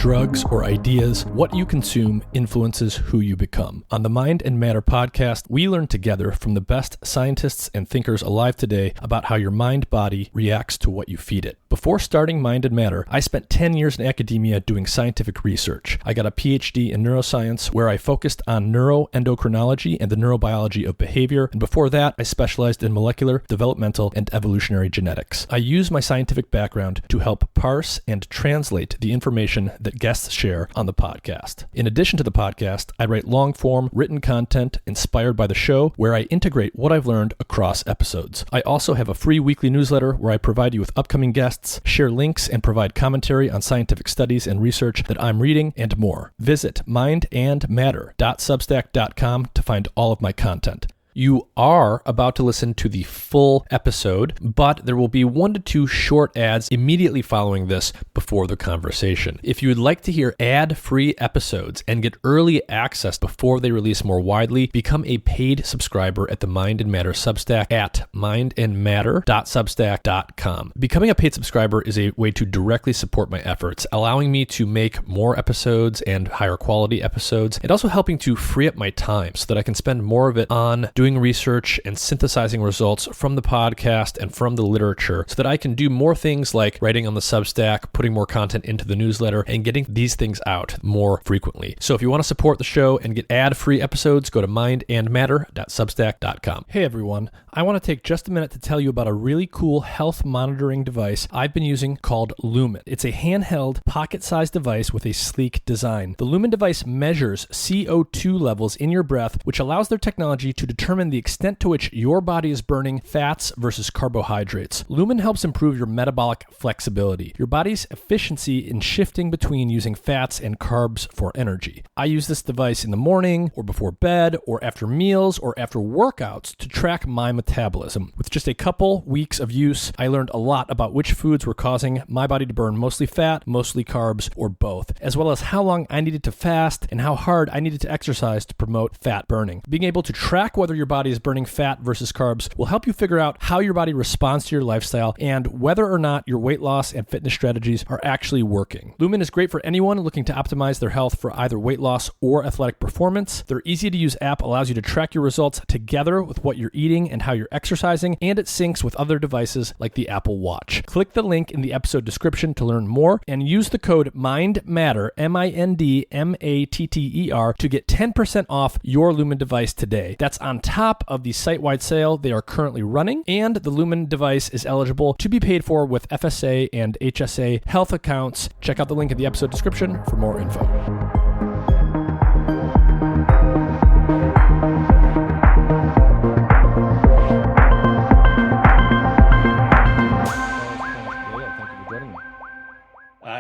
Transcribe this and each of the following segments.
drugs, or ideas, what you consume influences who you become. On the Mind and Matter podcast, we learn together from the best scientists and thinkers alive today about how your mind-body reacts to what you feed it. Before starting Mind and Matter, I spent 10 years in academia doing scientific research. I got a PhD in neuroscience where I focused on neuroendocrinology and the neurobiology of behavior, and before that, I specialized in molecular, developmental, and evolutionary genetics. I use my scientific background to help parse and translate the information that guests share on the podcast. In addition to the podcast, I write long-form written content inspired by the show where I integrate what I've learned across episodes. I also have a free weekly newsletter where I provide you with upcoming guests, share links, and provide commentary on scientific studies and research that I'm reading, and more. Visit mindandmatter.substack.com to find all of my content. You are about to listen to the full episode, but there will be 1 to 2 short ads immediately following this before the conversation. If you would like to hear ad-free episodes and get early access before they release more widely, become a paid subscriber at the Mind and Matter Substack at mindandmatter.substack.com. Becoming a paid subscriber is a way to directly support my efforts, allowing me to make more episodes and higher quality episodes, and also helping to free up my time so that I can spend more of it on doing research and synthesizing results from the podcast and from the literature so that I can do more things like writing on the Substack, putting more content into the newsletter, and getting these things out more frequently. So if you want to support the show and get ad-free episodes, go to mindandmatter.substack.com. Hey everyone, I want to take just a minute to tell you about a really cool health monitoring device I've been using called Lumen. It's a handheld, pocket-sized device with a sleek design. The Lumen device measures CO2 levels in your breath, which allows their technology to determine the extent to which your body is burning fats versus carbohydrates. Lumen helps improve your metabolic flexibility, your body's efficiency in shifting between using fats and carbs for energy. I use this device in the morning or before bed or after meals or after workouts to track my metabolism. With just a couple weeks of use, I learned a lot about which foods were causing my body to burn mostly fat, mostly carbs, or both, as well as how long I needed to fast and how hard I needed to exercise to promote fat burning. Being able to track whether your body is burning fat versus carbs will help you figure out how your body responds to your lifestyle and whether or not your weight loss and fitness strategies are actually working. Lumen is great for anyone looking to optimize their health for either weight loss or athletic performance. Their easy-to-use app allows you to track your results together with what you're eating and how you're exercising, and it syncs with other devices like the Apple Watch. Click the link in the episode description to learn more and use the code MINDMATTER, MINDMATTER, to get 10% off your Lumen device today. That's on top of the site-wide sale they are currently running, and the Lumen device is eligible to be paid for with FSA and HSA health accounts. Check out the link in the episode description for more info.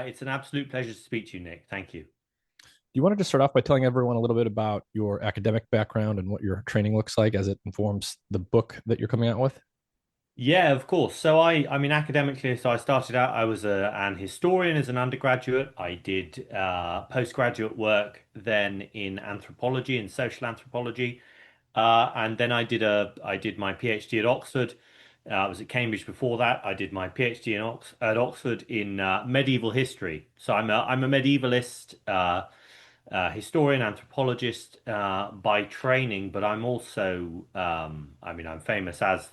It's an absolute pleasure to speak to you, Nick. Thank you. Do you want to just start off by telling everyone a little bit about your academic background and what your training looks like as it informs the book that you're coming out with? Yeah, of course. So I mean, academically, so I started out, I was an historian as an undergraduate. I did postgraduate work then in anthropology and social anthropology. And then I did my PhD at Oxford. I was at Cambridge before that. I did my PhD at Oxford in medieval history. So I'm a medievalist, historian, anthropologist by training, but I'm also, I'm famous as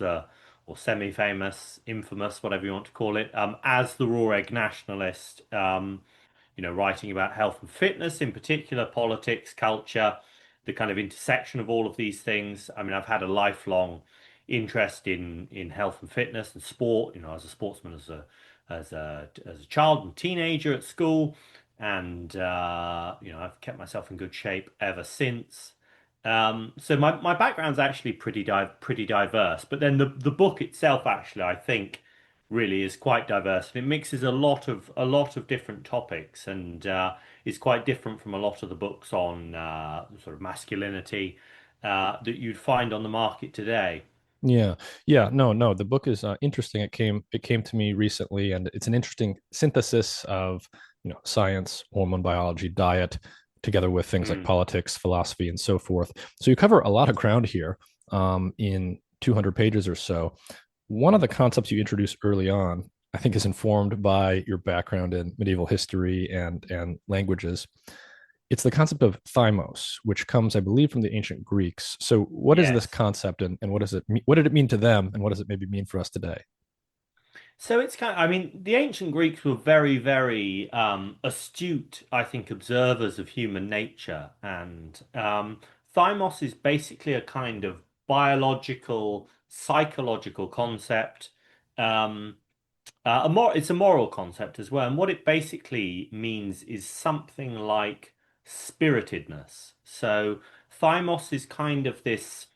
or semi-famous, infamous, whatever you want to call it, as the raw egg nationalist, writing about health and fitness, in particular, politics, culture, the kind of intersection of all of these things. I mean, I've had a lifelong interest in health and fitness and sport. I was a sportsman as a child and teenager at school. And, I've kept myself in good shape ever since. So my background's actually pretty diverse, but then the book itself, actually, I think really is quite diverse, and it mixes a lot of different topics, and is quite different from a lot of the books on sort of masculinity that you'd find on the market today. No. The book is interesting. It came to me recently, and it's an interesting synthesis of science, hormone biology, diet, together with things like politics, philosophy, and so forth. So you cover a lot of ground here in 200 pages or so. One of the concepts you introduced early on I think is informed by your background in medieval history and languages. It's the concept of thymos, which comes, I believe, from the ancient Greeks. So, what is this Yes. concept, and what does it what did it mean to them, and what does it maybe mean for us today? So it's kind of, I mean, the ancient Greeks were very, very astute, I think, observers of human nature. And thymos is basically a kind of biological, psychological concept. Um, it's a moral concept as well. And what it basically means is something like spiritedness. So thymos is kind of this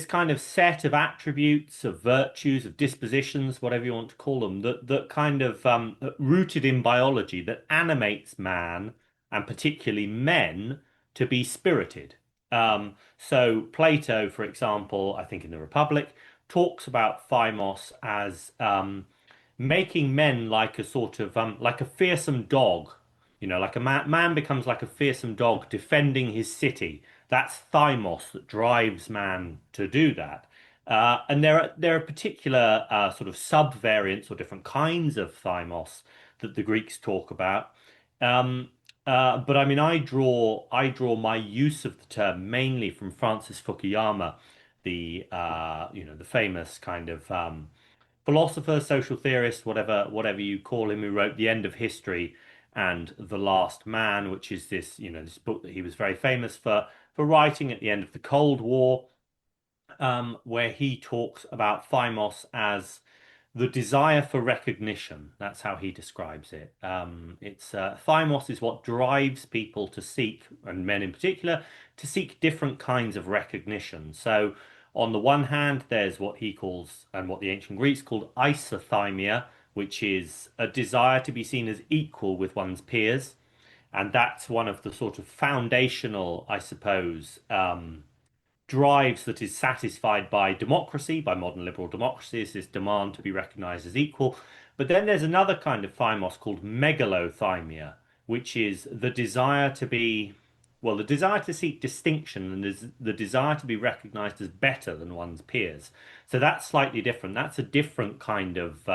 kind of set of attributes, of virtues, of dispositions, whatever you want to call them, that kind of rooted in biology that animates man and particularly men to be spirited. So Plato, for example, I think in the Republic, talks about thymos as making men like a sort of like a fearsome dog. You know, like a man becomes like a fearsome dog defending his city. That's thymos that drives man to do that. And there are particular sort of sub-variants or different kinds of thymos that the Greeks talk about. Um, but I mean, I draw my use of the term mainly from Francis Fukuyama, the famous kind of philosopher, social theorist, whatever you call him, who wrote The End of History and The Last Man, which is this book that he was very famous for writing at the end of the Cold War, where he talks about thymos as the desire for recognition. That's how he describes it. It's thymos is what drives people to seek, and men in particular, to seek different kinds of recognition. So, on the one hand, there's what he calls, and what the ancient Greeks called isothymia, which is a desire to be seen as equal with one's peers. And that's one of the sort of foundational, I suppose, drives that is satisfied by democracy, by modern liberal democracy, is this demand to be recognized as equal. But then there's another kind of thymos called megalothymia, which is the desire to be, well, the desire to seek distinction and is the desire to be recognized as better than one's peers. So that's slightly different. That's a different kind of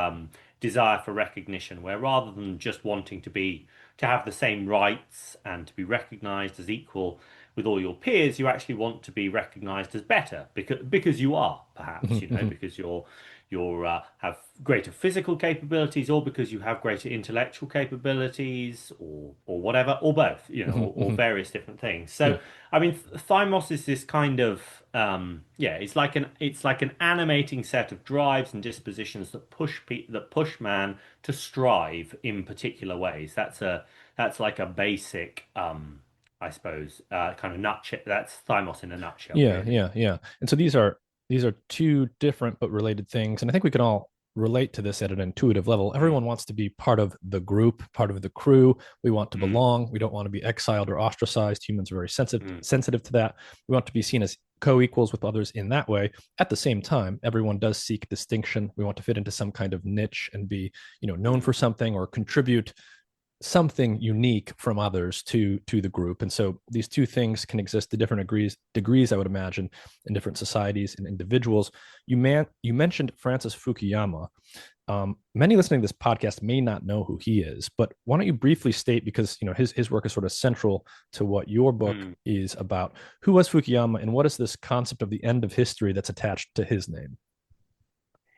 desire for recognition, where rather than just wanting to have the same rights and to be recognized as equal with all your peers, you actually want to be recognized as better because you are, perhaps, because you're have greater physical capabilities, or because you have greater intellectual capabilities, or whatever, or both, or various different things. Yeah. So, I mean, thymos is this kind of yeah, it's like an animating set of drives and dispositions that push man to strive in particular ways. That's like a basic I suppose, kind of nutshell. That's thymos in a nutshell, Yeah, really. yeah, yeah. And so these are two different but related things, and I think we can all relate to this at an intuitive level. Mm, Everyone wants to be part of the group, part of the crew. We want to mm, belong. We don't want to be exiled or ostracized. Humans are very mm, sensitive to that. We want to be seen as co-equals with others in that way. At the same time, everyone does seek distinction. We want to fit into some kind of niche and be, known mm. for something or contribute something unique from others to the group. And so these two things can exist to different degrees, I would imagine, in different societies and individuals. You mentioned Francis Fukuyama. Many listening to this podcast may not know who he is, but why don't you briefly state, because his work is sort of central to what your book Mm. is about. Who was Fukuyama, and what is this concept of the end of history that's attached to his name?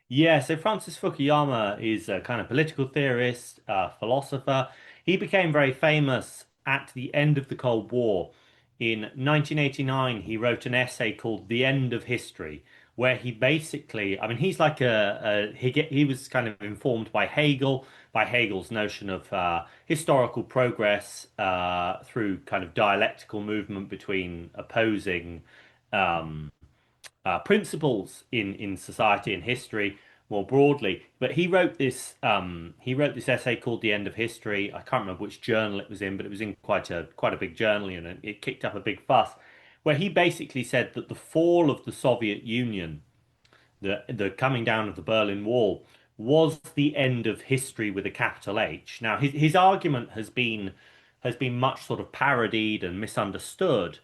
Yeah, so Francis Fukuyama is a kind of political theorist, philosopher. He became very famous at the end of the Cold War. In 1989, he wrote an essay called The End of History, where he basically, I mean, he's like he was kind of informed by Hegel's notion of historical progress through kind of dialectical movement between opposing um, principles in society and history more broadly. But he wrote this essay called "The End of History." I can't remember which journal it was in, but it was in quite a big journal, and it kicked up a big fuss, where he basically said that the fall of the Soviet Union, the coming down of the Berlin Wall, was the end of history with a capital H. Now, his argument has been much sort of parodied and misunderstood.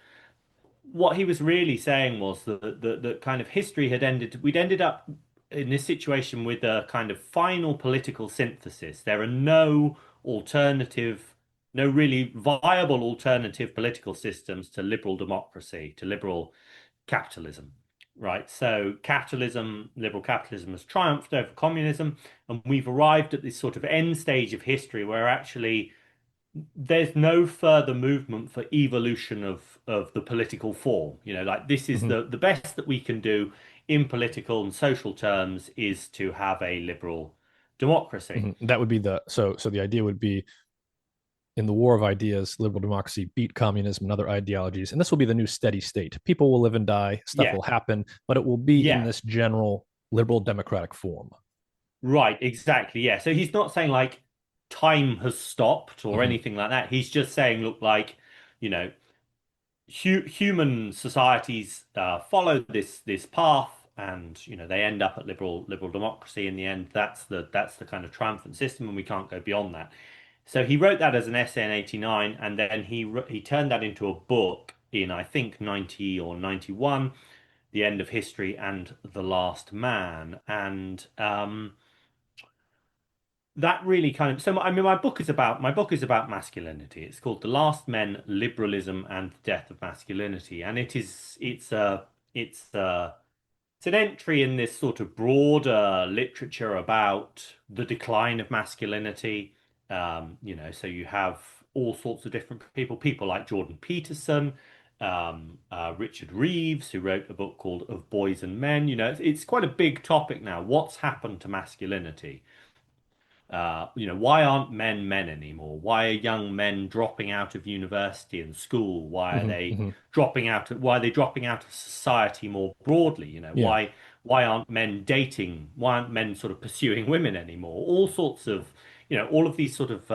What he was really saying was that kind of history had ended. We'd ended up in this situation with a kind of final political synthesis. There are no alternative, no really viable alternative political systems to liberal democracy, to liberal capitalism, right? So capitalism, liberal capitalism has triumphed over communism, and we've arrived at this sort of end stage of history where actually there's no further movement for evolution of the political form. Like this is Hmm. the best that we can do in political and social terms is to have a liberal democracy. Hmm. That would be so the idea would be in the war of ideas, liberal democracy beat communism and other ideologies, and this will be the new steady state. People will live and die, stuff Yeah, will happen, but it will be in yeah, this general liberal democratic form. right, exactly. Yeah. So he's not saying like time has stopped or Hmm. anything like that. He's just saying, look, like, you know, human societies follow this path, and they end up at liberal democracy in the end. That's the kind of triumphant system, and we can't go beyond that. So he wrote that as an essay in '89, and then he turned that into a book in I think '90 or '91, The End of History and the Last Man, and that really kind of so I mean my book is about masculinity. It's called The Last Men, Liberalism and the Death of Masculinity, and it's an entry in this sort of broader literature about the decline of masculinity. So you have all sorts of different people like Jordan Peterson, Richard Reeves, who wrote a book called Of Boys and Men. It's quite a big topic now. What's happened to masculinity? Why aren't men men anymore? Why are young men dropping out of university and school? Why are Hmm. they Hmm. why are they dropping out of society more broadly? Yeah, Why aren't men dating? Why aren't men sort of pursuing women anymore? All sorts of, all of these sort of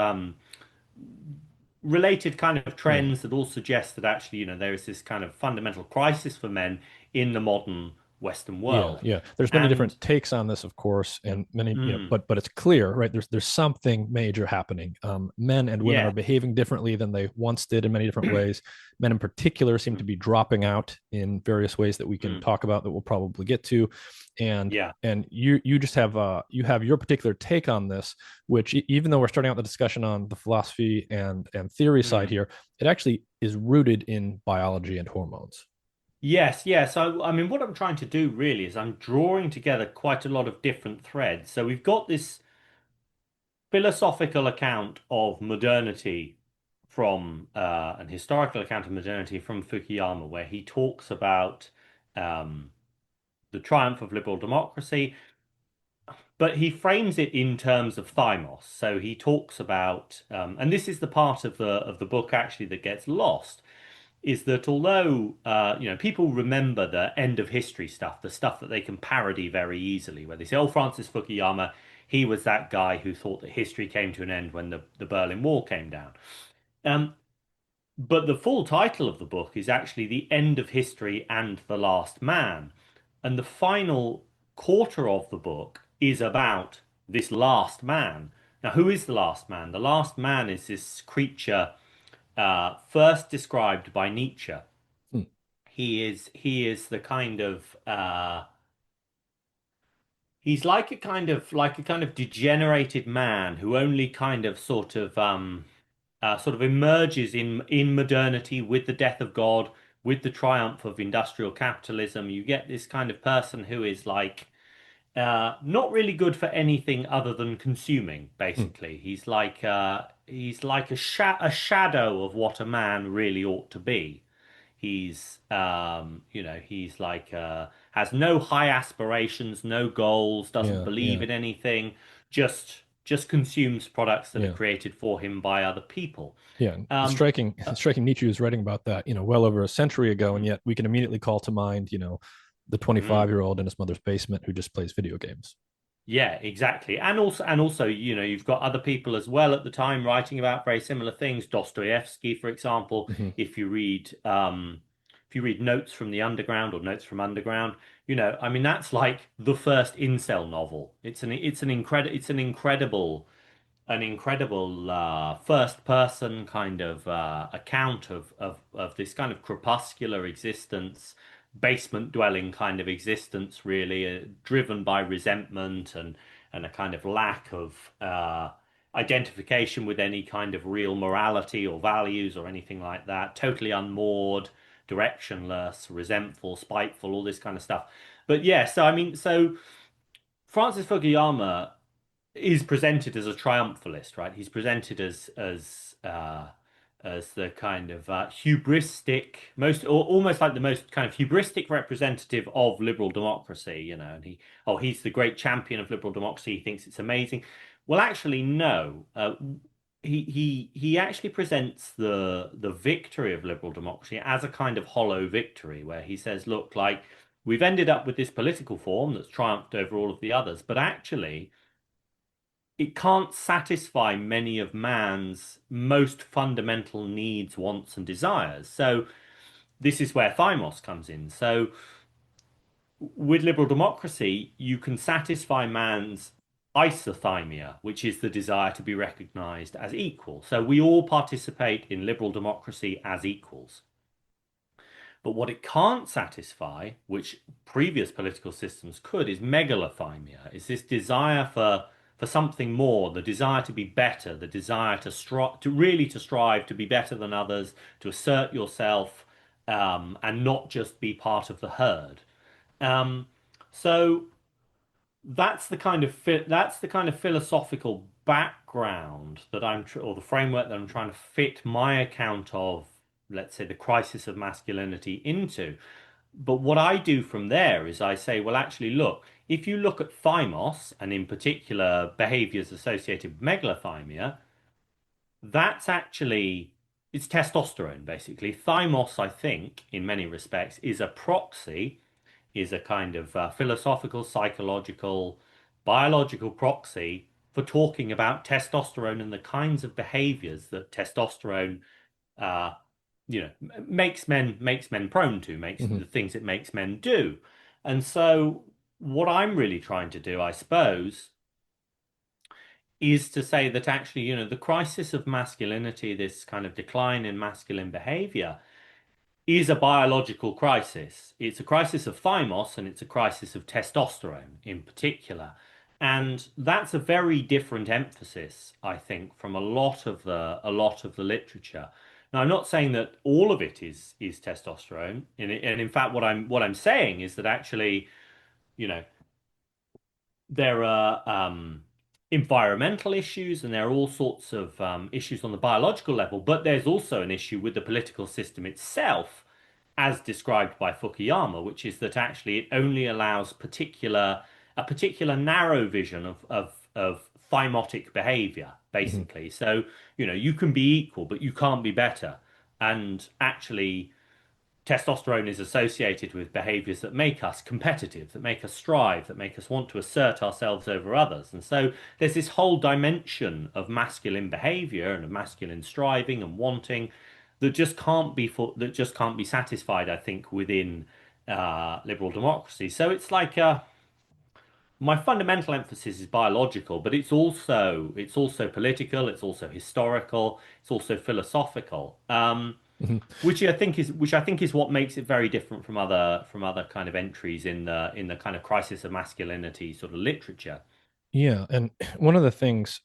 related kind of yeah. trends that all suggest that actually, there is this kind of fundamental crisis for men in the modern Western Yeah, world. yeah. There's many And different takes on this, of course, and many, mm, but it's clear, right? There's something major happening. Men and women are yeah, behaving differently than they once did in many different ways. Men in particular seem to mm, be dropping out in various ways that we can mm, talk about that we'll probably get to, and yeah. you just have you have your particular take on this, which even though we're starting out the discussion on the philosophy and theory side Mm. here, it actually is rooted in biology and hormones. Yes, yes. So, I mean, what I'm trying to do really is I'm drawing together quite a lot of different threads. So we've got this philosophical account of modernity from an historical account of modernity from Fukuyama, where he talks about um, the triumph of liberal democracy, but he frames it in terms of thymos. So he talks about, and this is the part of the book actually that gets lost, is that although people remember the end of history stuff, the stuff that they can parody very easily, where they say, "Oh, Francis Fukuyama, he was that guy who thought that history came to an end when the Berlin Wall came down." Um, but the full title of the book is actually The End of History and the Last Man, and the final quarter of the book is about this last man. Now, who is the last man? The last man is this creature first described by Nietzsche. Hmm. He is the kind of he's like a kind of degenerated man who only kind of sort of emerges in modernity with the death of God, with the triumph of industrial capitalism. You get this kind of person who is like not really good for anything other than consuming, Hmm. basically. He's like a shadow of what a man really ought to be. He's like has no high aspirations, no goals, doesn't Yeah, believe yeah, in anything, just consumes products that are yeah. created for him by other people. Yeah, it's Um, striking. uh, It's striking. Nietzsche was writing about that, well over a century ago, and mm, yet we can immediately call to mind, the mm. 25-year-old in his mother's basement who just plays video games. Yeah, exactly. And also, you've got other people as well at the time writing about very similar things. Dostoevsky, for example, Hmm. if you read Notes from the Underground or Notes from Underground, I mean that's like the first incel novel. It's an incredible first person kind of account of this kind of crepuscular existence, basement dwelling kind of existence, really, driven by resentment and a kind of lack of identification with any kind of real morality or values or anything like that, totally unmoored, directionless, resentful, spiteful, all this kind of stuff. But yeah, so I mean, so Francis Fukuyama is presented as a triumphalist, right? He's presented as the kind of hubristic, most or almost like the most kind of hubristic representative of liberal democracy, and he's the great champion of liberal democracy. He thinks it's amazing. Well, actually, no. He actually presents the victory of liberal democracy as a kind of hollow victory, where he says, look, like we've ended up with this political form that's triumphed over all of the others, but actually it can't satisfy many of man's most fundamental needs, wants, and desires. So this is where thymos comes in. So with liberal democracy, you can satisfy man's isothymia, which is the desire to be recognized as equal. So we all participate in liberal democracy as equals. But what it can't satisfy, which previous political systems could, is megalothymia, is this desire for something more, the desire to be better, the desire to really to strive to be better than others, to assert yourself, and not just be part of the herd. Um, so that's the kind of philosophical background that or the framework that I'm trying to fit my account of, let's say, the crisis of masculinity into. But what I do from there is I say, well, actually, look, if you look at thymos, and in particular behaviors associated with megalothymia, that's actually, it's testosterone, basically. Thymos, I think, in many respects, is a proxy, is a kind of philosophical, psychological, biological proxy for talking about testosterone and the kinds of behaviors that testosterone uh, makes men prone to, makes Mm-hmm. the things it makes men do. And so what I'm really trying to do, I suppose, is to say that actually, the crisis of masculinity, this kind of decline in masculine behavior, is a biological crisis. It's a crisis of thymos and it's a crisis of testosterone in particular. And that's a very different emphasis, I think, from a lot of the literature. Now, I'm not saying that all of it is testosterone, and in fact, what I'm saying is that actually, you know, there are environmental issues and there are all sorts of issues on the biological level, but there's also an issue with the political system itself, as described by Fukuyama, which is that actually it only allows a particular narrow vision of thymotic behavior, Mm-hmm. basically. So, you can be equal, but you can't be better. And actually, testosterone is associated with behaviors that make us competitive, that make us strive, that make us want to assert ourselves over others. And so there's this whole dimension of masculine behavior and of masculine striving and wanting that just can't be satisfied, I think, within liberal democracy. So it's like my fundamental emphasis is biological, but it's also political, it's also historical, it's also philosophical. Mm-hmm. Which I think is what makes it very different from other kind of entries in the kind of crisis of masculinity sort of literature. Yeah, and one of the things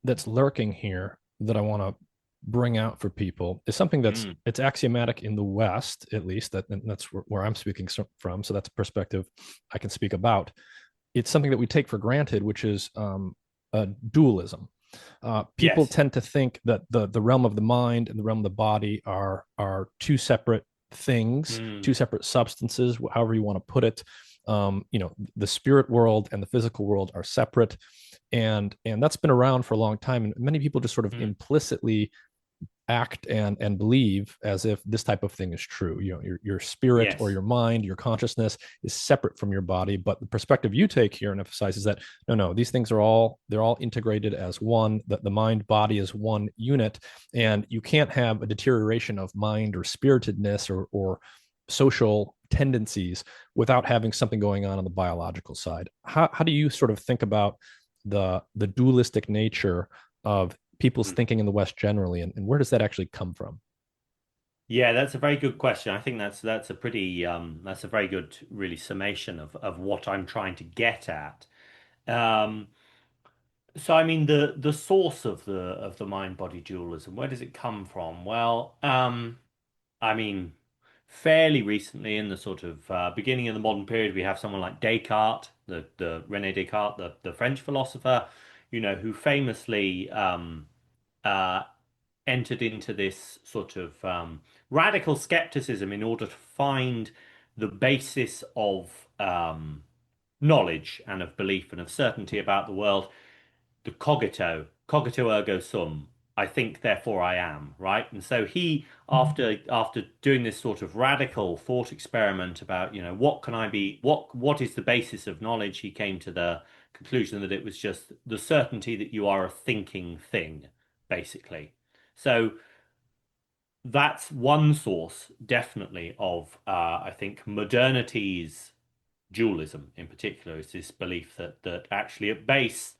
that's lurking here that I want to bring out for people is something Mm. it's axiomatic in the West, at least that's where I'm speaking from. So that's a perspective I can speak about. It's something that we take for granted, which is dualism. People Yes. tend to think that the realm of the mind and the realm of the body are two separate things, Mm. two separate substances, however you want to put it. The spirit world and the physical world are separate, and that's been around for a long time. And many people just sort of Mm. implicitly act and believe as if this type of thing is true. Your spirit or Yes. your mind, your consciousness is separate from your body. But the perspective you take here and emphasize is that no, these things they're all integrated as one, that the mind body is one unit, and you can't have a deterioration of mind or spiritedness or social tendencies without having something going on the biological side. How do you sort of think about the dualistic nature of people's Mm. thinking in the West generally, and where does that actually come from? Yeah, that's a very good question. I think that's a pretty that's a very good really summation of what I'm trying to get at. Um, so I mean the source of the mind body dualism, where does it come from? Well, I mean fairly recently in the sort of beginning of the modern period, we have someone like Descartes, the René Descartes, the French philosopher, who famously uh, entered into this sort of radical skepticism in order to find the basis of knowledge and of belief and of certainty about the world, the cogito ergo sum. I think, therefore I am, right? And so he, after doing this sort of radical thought experiment about, what can I be, what is the basis of knowledge, he came to the conclusion that it was just the certainty that you are a thinking thing, basically. So that's one source, definitely, of I think modernity's dualism in particular is this belief that actually at base,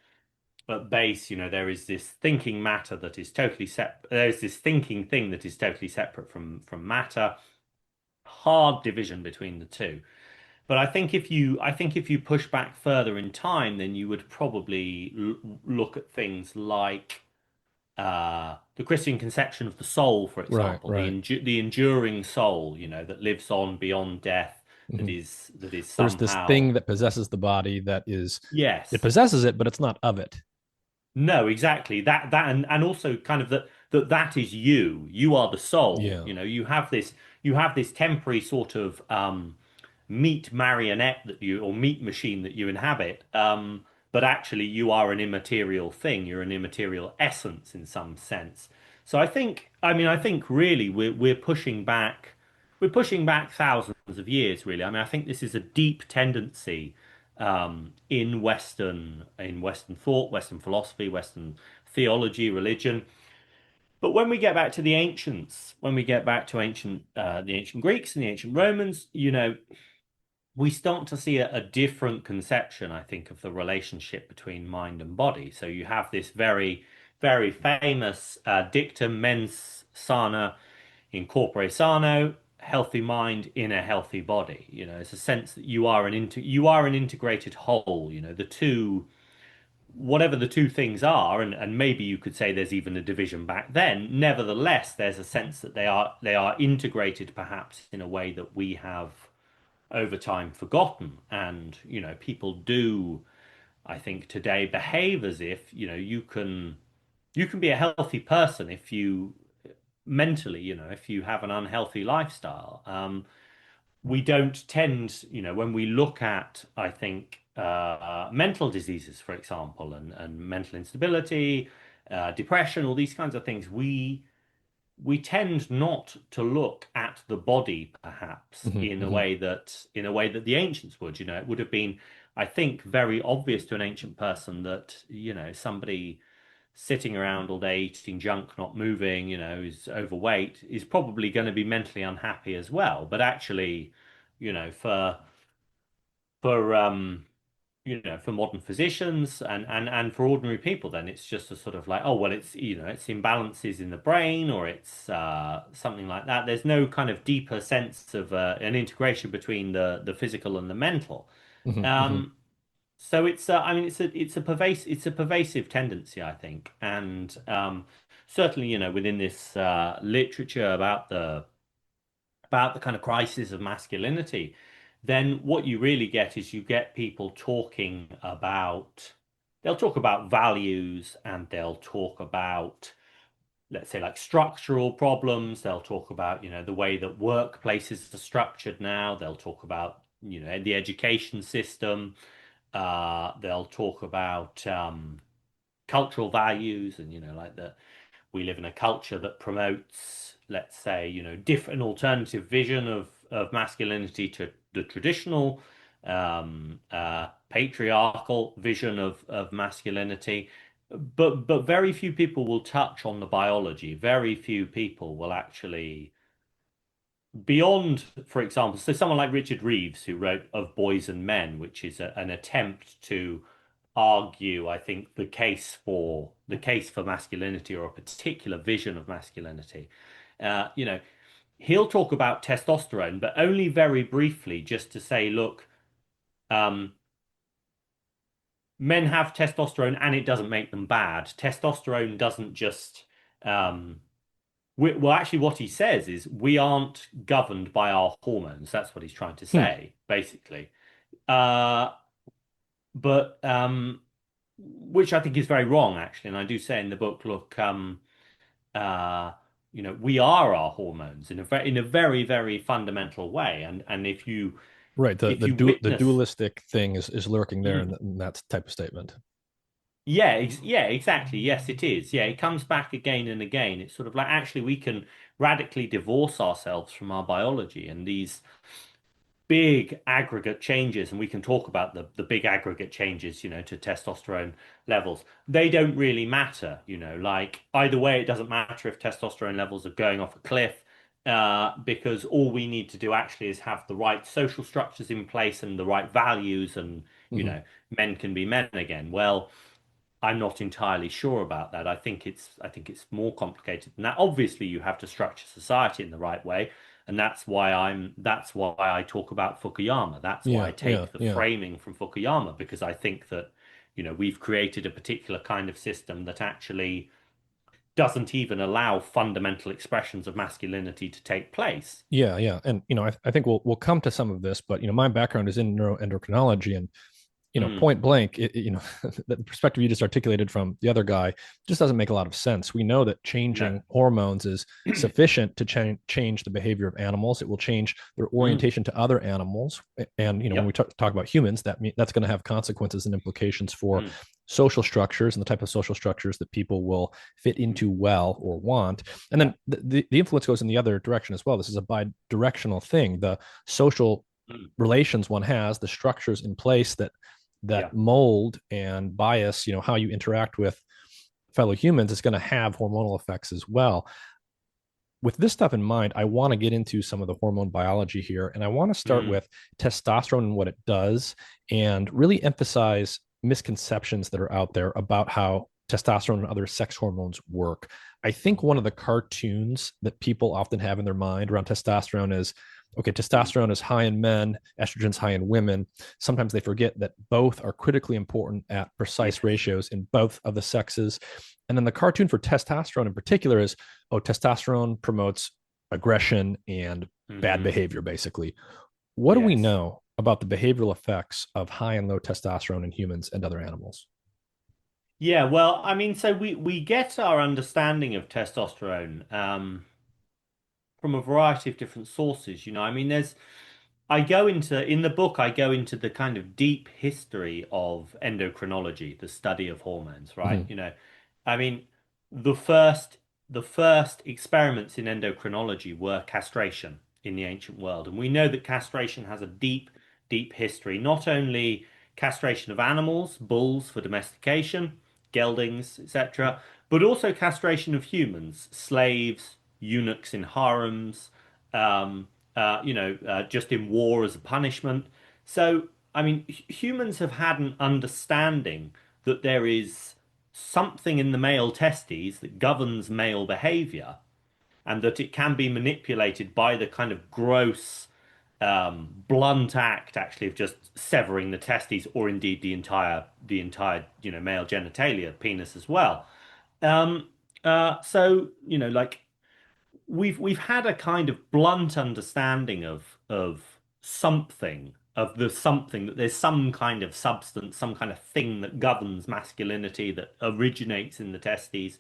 there is this thinking matter that is totally separate. There's this thinking thing that is totally separate from matter. Hard division between the two. But I think if you push back further in time, then you would probably look at things like the Christian conception of the soul, for Right, example, right. the enduring soul, that lives on beyond death, that Hmm. is There's this somehow thing that possesses the body that is, it yes. possesses it, but it's not of it. No, exactly. And also kind of that is you. You are the soul. Yeah. You have this temporary sort of meat marionette that you or meat machine that you inhabit. But actually you are an immaterial thing. You're an immaterial essence in some sense. So I think really we're pushing back thousands of years, really. I mean, I think this is a deep tendency in Western thought, Western philosophy, Western theology, religion. But when we get back to the ancients, when we get back to the ancient Greeks and the ancient Romans, we start to see a different conception, I think, of the relationship between mind and body. So you have this very, very famous dictum, mens sana in corpore sano, healthy mind in a healthy body. It's a sense that you are an integrated whole. The two, whatever the two things are, and maybe you could say there's even a division back then. Nevertheless, there's a sense that they are integrated, perhaps in a way that we have over time forgotten. And people do, I think, today behave as if you can be a healthy person if you mentally, if you have an unhealthy lifestyle. We don't tend, when we look at, I think, mental diseases, for example, and mental instability, depression, all these kinds of things, we tend not to look at the body, perhaps, Hmm. in a Hmm. way that the ancients would. It would have been, I think, very obvious to an ancient person that, somebody sitting around all day eating junk, not moving, is overweight, is probably going to be mentally unhappy as well. But actually, for modern physicians and for ordinary people, then it's just a sort of like, oh, well, it's imbalances in the brain or it's something like that. There's no kind of deeper sense of an integration between the physical and the mental. Hmm. Hmm. Um, so I mean, it's a pervasive tendency, I think, and certainly, within this literature about the kind of crisis of masculinity, then what you really get is you get people talking about, they'll talk about values and they'll talk about, let's say, like structural problems. They'll talk about, the way that workplaces are structured now. They'll talk about, the education system. They'll talk about cultural values and, like the we live in a culture that promotes, let's say, different alternative vision of masculinity to the traditional patriarchal vision of masculinity. But very few people will touch on the biology. Very few people will actually beyond, for example, so someone like Richard Reeves, who wrote Of Boys and Men, which is an attempt to argue, I think, the case for masculinity or a particular vision of masculinity. Uh, you know, he'll talk about testosterone, but only very briefly, just to say, look, um, men have testosterone and it doesn't make them bad. Testosterone doesn't just, um, well, actually, what he says is we aren't governed by our hormones. That's what he's trying to Hmm. say, basically. Uh, but which I think is very wrong, actually. And I do say in the book, look, uh, we are our hormones in a very, very fundamental way. And Right. The if the you du the witness, dualistic thing is lurking there Mm. in that type of statement. Yeah, yeah, exactly. Yes, it is. Yeah, it comes back again and again. It's sort of like actually we can radically divorce ourselves from our biology and these big aggregate changes, and we can talk about the big aggregate changes, to testosterone levels. They don't really matter, like either way, it doesn't matter if testosterone levels are going off a cliff, because all we need to do actually is have the right social structures in place and the right values, and Hmm. men can be men again. Well, I'm not entirely sure about that. I think it's more complicated than that. Obviously, you have to structure society in the right way, and that's why I talk about Fukuyama. That's why Yeah, I yeah, take the yeah. framing from Fukuyama because I think that, we've created a particular kind of system that actually doesn't even allow fundamental expressions of masculinity to take place. Yeah, yeah. And I think we'll come to some of this, but my background is in neuroendocrinology, and Mm, point blank, the perspective you just articulated from the other guy just doesn't make a lot of sense. We know that no. changing hormones is sufficient to change the behavior of animals. It will change their Mm, orientation to other animals. And, when we yep. talk about humans, that's going to have consequences and implications for Mm, social structures and the type of social structures that people will fit mm, into well or want. And yeah. then the influence goes in the other direction as well. This is a bi-directional thing. The social Mm, relations one has, the structures in place that yeah. mold and bias, how you interact with fellow humans is going to have hormonal effects as well. With this stuff in mind, I want to get into some of the hormone biology here, and I want to start Mm, with testosterone and what it does, and really emphasize misconceptions that are out there about how testosterone and other sex hormones work. I think one of the cartoons that people often have in their mind around testosterone is, okay, mm, testosterone is high in men, estrogen's high in women. Sometimes they forget that both are critically important at precise yes. ratios in both of the sexes. And then the cartoon for testosterone in particular is, oh, testosterone promotes aggression and bad Hmm. behavior, basically. What do we Yes. know about the behavioral effects of high and low testosterone in humans and other animals? Yeah, well, I mean, so we get our understanding of testosterone from a variety of different sources, I mean, in the book, I go into the kind of deep history of endocrinology, the study of hormones, right? Mm-hmm. I mean, the first the first experiments in endocrinology were castration in the ancient world, and we know that castration has a deep, deep history. Not only castration of animals, bulls for domestication, geldings, etc., but also castration of humans, slaves, eunuchs in harems, um, just in war as a punishment. So, I mean, humans have had an understanding that there is something in the male testes that governs male behavior and that it can be manipulated by the kind of gross, blunt act actually of just severing the testes or indeed the entire, male genitalia, penis as well. Um, so, like we've had a kind of blunt understanding of something of the something that there's some kind of substance, some kind of thing that governs masculinity that originates in the testes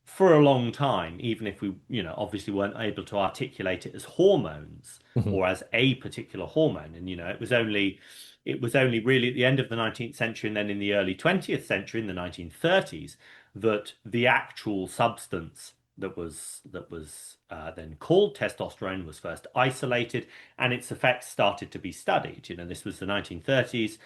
for a long time, even if we, obviously weren't able to articulate it as hormones Mm-hmm. or as a particular hormone. And, it was only really at the end of the 19th century and then in the early 20th century, in the 1930s, that the actual substance that was then called testosterone was first isolated and its effects started to be studied. This was the 1930s.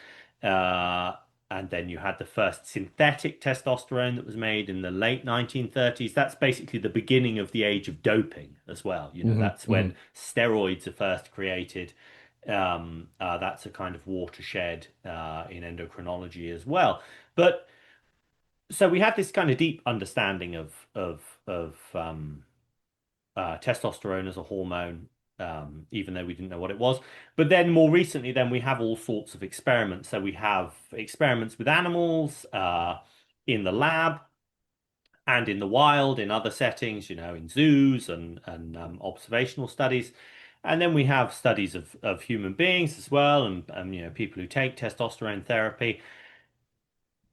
Uh, and then you had the first synthetic testosterone that was made in the late 1930s. That's basically the beginning of the age of doping as well. That's Mm-hmm. when steroids are first created. That's a kind of watershed in endocrinology as well. But so we have this kind of deep understanding of testosterone as a hormone, even though we didn't know what it was. But then more recently, then we have all sorts of experiments. So we have experiments with animals in the lab and in the wild, in other settings, in zoos and observational studies. And then we have studies of human beings as well, and people who take testosterone therapy.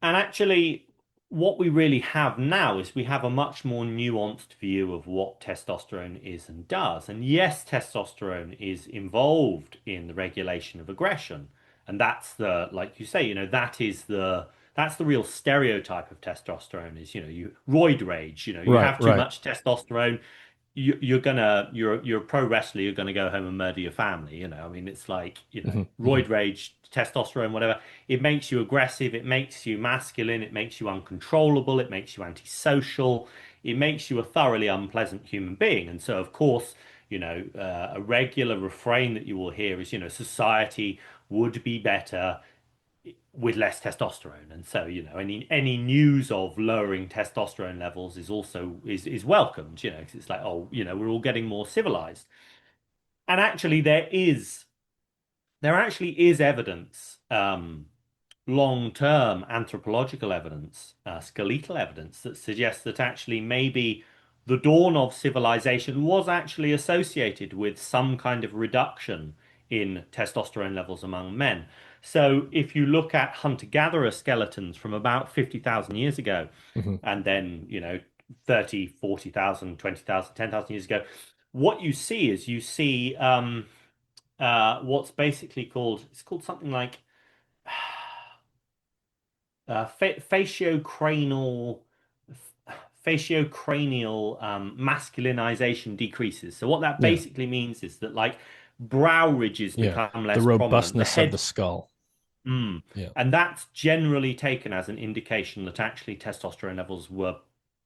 And actually, what we really have now is we have a much more nuanced view of what testosterone is and does. And yes, testosterone is involved in the regulation of aggression. And that's like you say, that's the real stereotype of testosterone is, you roid rage, you Right, have too right. much testosterone, you're a pro wrestler, you're gonna go home and murder your family, I mean, it's like, Hmm. Hmm. roid rage, testosterone, whatever. It makes you aggressive, it makes you masculine, it makes you uncontrollable, it makes you antisocial, it makes you a thoroughly unpleasant human being. And so, of course, a regular refrain that you will hear is, society would be better with less testosterone. And so, any news of lowering testosterone levels is also is welcomed, because it's like, oh, we're all getting more civilized. And actually there actually is evidence, long-term anthropological evidence, skeletal evidence that suggests that actually maybe the dawn of civilization was actually associated with some kind of reduction in testosterone levels among men. So if you look at hunter-gatherer skeletons from about 50,000 years ago, Hmm. and then, 30, 40,000, 20,000, 10,000 years ago, what you see is what's basically called something like faciocranial masculinization decreases. So what that Yeah, basically means is that like brow ridges yeah. become The less prominent. The robustness of the head skull. Mm. Yeah. And that's generally taken as an indication that actually testosterone levels were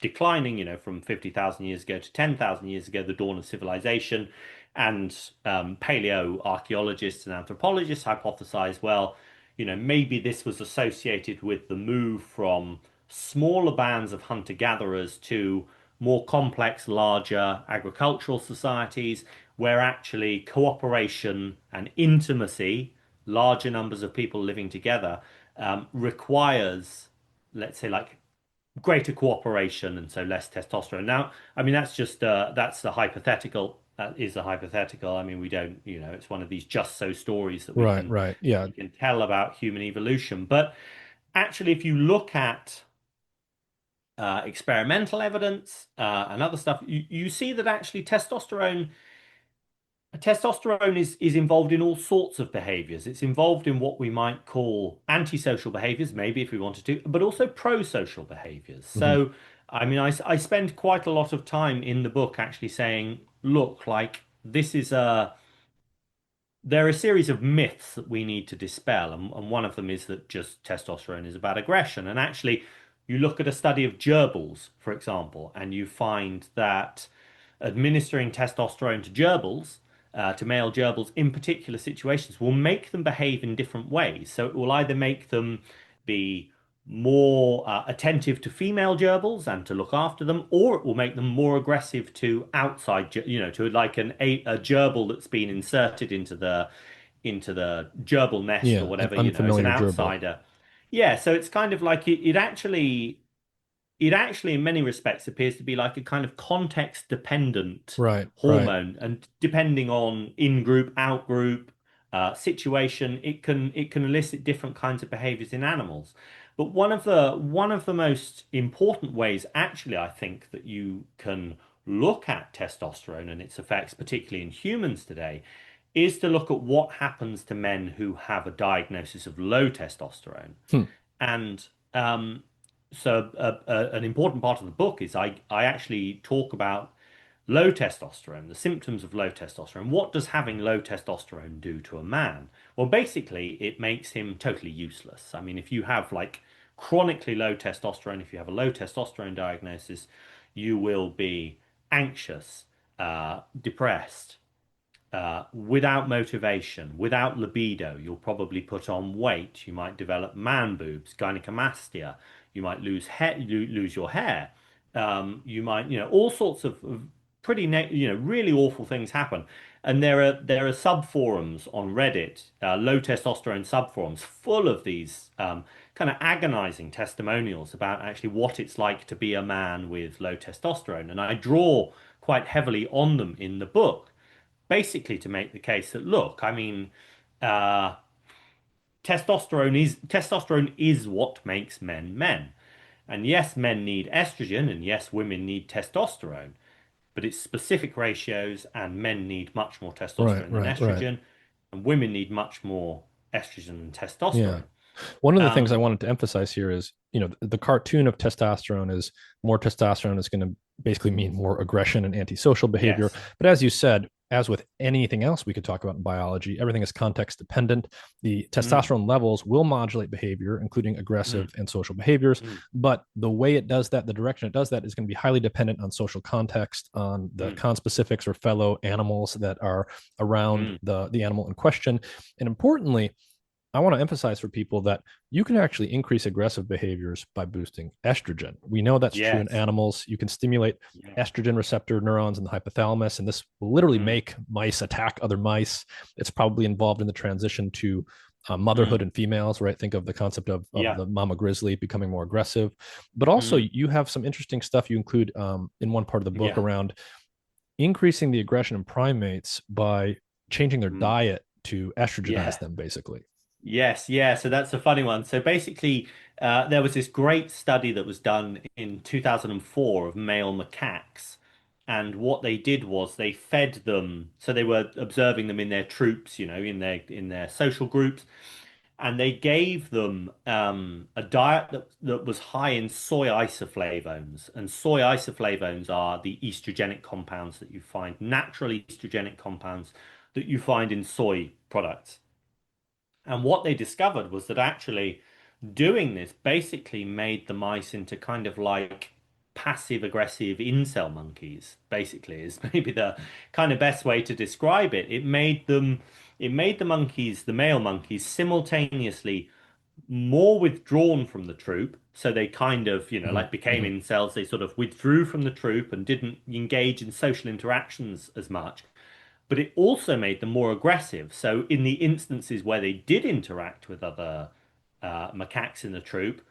declining, from 50,000 years ago to 10,000 years ago, the dawn of civilization. And paleo archaeologists and anthropologists hypothesize, well, maybe this was associated with the move from smaller bands of hunter-gatherers to more complex, larger agricultural societies, where actually cooperation and intimacy, larger numbers of people living together, requires, let's say, like greater cooperation and so less testosterone. Now, I mean, that's the hypothetical. That is a hypothetical. I mean, we don't, it's one of these just so stories that we Right, can right. Yeah. we can tell about human evolution. But actually, if you look at experimental evidence and other stuff, you see that actually testosterone is involved in all sorts of behaviors. It's involved in what we might call antisocial behaviors, maybe if we wanted to, but also pro-social behaviors. Hmm. So, I mean, I spend quite a lot of time in the book actually saying, look, like this is a there are a series of myths that we need to dispel, and one of them is that just testosterone is about aggression. And actually, you look at a study of gerbils, for example, and you find that administering testosterone to male gerbils in particular situations, will make them behave in different ways. So it will either make them be more attentive to female gerbils and to look after them, or it will make them more aggressive to to like a gerbil that's been inserted into the gerbil nest or Yeah. An whatever, as an unfamiliar gerbil. outsider. Yeah, so it's kind of like it actually in many respects appears to be like a kind of context dependent Right, right. hormone, and depending on in-group, out-group situation, it can elicit different kinds of behaviors in animals. But one of the most important ways, actually, I think that you can look at testosterone and its effects, particularly in humans today, is to look at what happens to men who have a diagnosis of low testosterone. Hmm. And so an important part of the book is I actually talk about low testosterone, the symptoms of low testosterone. What does having low testosterone do to a man? Well, basically, it makes him totally useless. I mean, if you have like chronically low testosterone, if you have a low testosterone diagnosis, you will be anxious, depressed, without motivation, without libido. You'll probably put on weight. You might develop man boobs, gynecomastia. You might lose your hair. You might, all sorts of really awful things happen. And there are sub forums on Reddit, low testosterone sub forums, full of these kind of agonizing testimonials about actually what it's like to be a man with low testosterone. And I draw quite heavily on them in the book, basically to make the case that, look, I mean, uh, testosterone is what makes men men. And yes, men need estrogen, and yes, women need testosterone, but it's specific ratios, and men need much more Right, testosterone than right, right. estrogen, and women need much more estrogen than Yeah. testosterone. One of the things I Um, wanted to emphasize here is, the cartoon of testosterone is more testosterone is going to basically mean more aggression and antisocial behavior. yes. But as you said, as with anything else we could talk about in biology, everything is context dependent. The Mm, testosterone levels will modulate behavior, including aggressive mm, and social behaviors. mm, But the way it does that, the direction it does that is going to be highly dependent on social context, on the mm, conspecifics or fellow animals that are around mm. the animal in question. And importantly, I want to emphasize for people that you can actually increase aggressive behaviors by boosting estrogen. We know that's true in Yes. animals. You can stimulate Yeah. estrogen receptor neurons in the hypothalamus, and this will literally Mm, make mice attack other mice. It's probably involved in the transition to motherhood mm. in females, right? Think of the concept of Yeah. the mama grizzly becoming more aggressive. But also, Mm, you have some interesting stuff you include in one part of the book yeah. around increasing the aggression in primates by changing their Mm, diet to estrogenize yeah. them, basically. Yes, yeah. So that's a funny one. So basically, there was this great study that was done in 2004 of male macaques. And what they did was they fed them. So they were observing them in their troops, in their social groups, and they gave them a diet that was high in soy isoflavones. And soy isoflavones are the estrogenic compounds that you find, natural estrogenic compounds that you find in soy products. And what they discovered was that actually doing this basically made the mice into kind of like passive aggressive incel monkeys, basically, is maybe the kind of best way to describe it. It made the monkeys, the male monkeys, simultaneously more withdrawn from the troop. So they kind of, Mhm, like became mhm. incels. They sort of withdrew from the troop and didn't engage in social interactions as much, but it also made them more aggressive. So in the instances where they did interact with other macaques in the troop,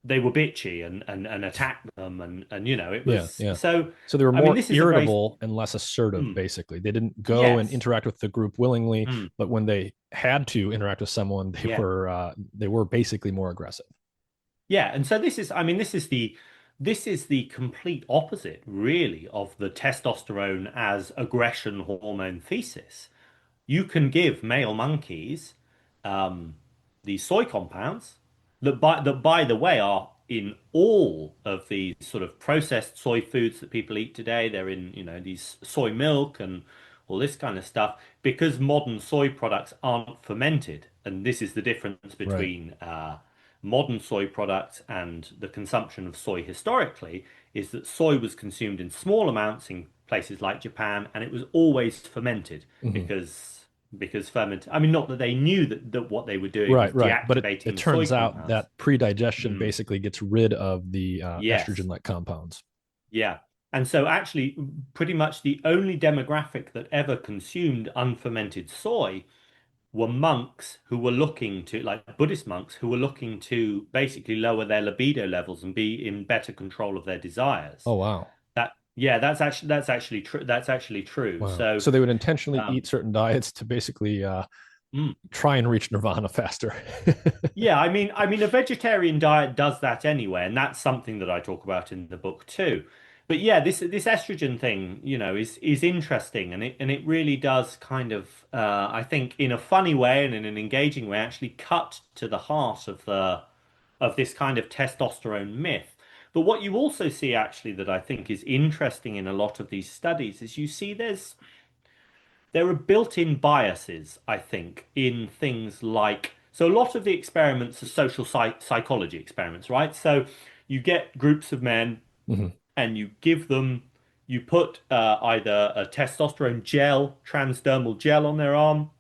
they were bitchy and attacked them, and it Yeah, was yeah. so. So they were I mean, more this is a very irritable and less assertive, mm, basically. They didn't go and yes, interact with the group willingly, mm, but when they had to interact with someone, yeah, they were basically more aggressive. yeah. And so I mean, this is the complete opposite, really, of the testosterone as aggression hormone thesis. You can give male monkeys um, these soy compounds that by the way are in all of these sort of processed soy foods that people eat today. They're in, these soy milk and all this kind of stuff because modern soy products aren't fermented. And this is the difference Right. between modern soy products and the consumption of soy historically, is that soy was consumed in small amounts in places like Japan, and it was always fermented Hmm. because ferment. I mean, not that they knew that what they were doing was Right, right. But it deactivating the soy turns out compounds. that pre-digestion Mm, basically gets rid of the yes, estrogen-like compounds. yeah. And so actually, pretty much the only demographic that ever consumed unfermented soy were monks who were looking to, like Buddhist monks, who were looking to basically lower their libido levels and be in better control of their desires. Oh, wow. Yeah, that's actually true. That's actually true. Wow. So, So they would intentionally eat um, certain diets to basically mm, try and reach nirvana faster. yeah, I mean, a vegetarian diet does that anyway, and that's something that I talk about in the book too. But yeah, this estrogen thing, is interesting, and it really does kind of, I think, in a funny way and in an engaging way, actually cut to the heart of this kind of testosterone myth. But what you also see actually that I think is interesting in a lot of these studies is you see there are built-in biases, I think, in things like, so a lot of the experiments are social psychology experiments, right? So you get groups of men Mhm. and you put either a testosterone gel, transdermal gel on their arm,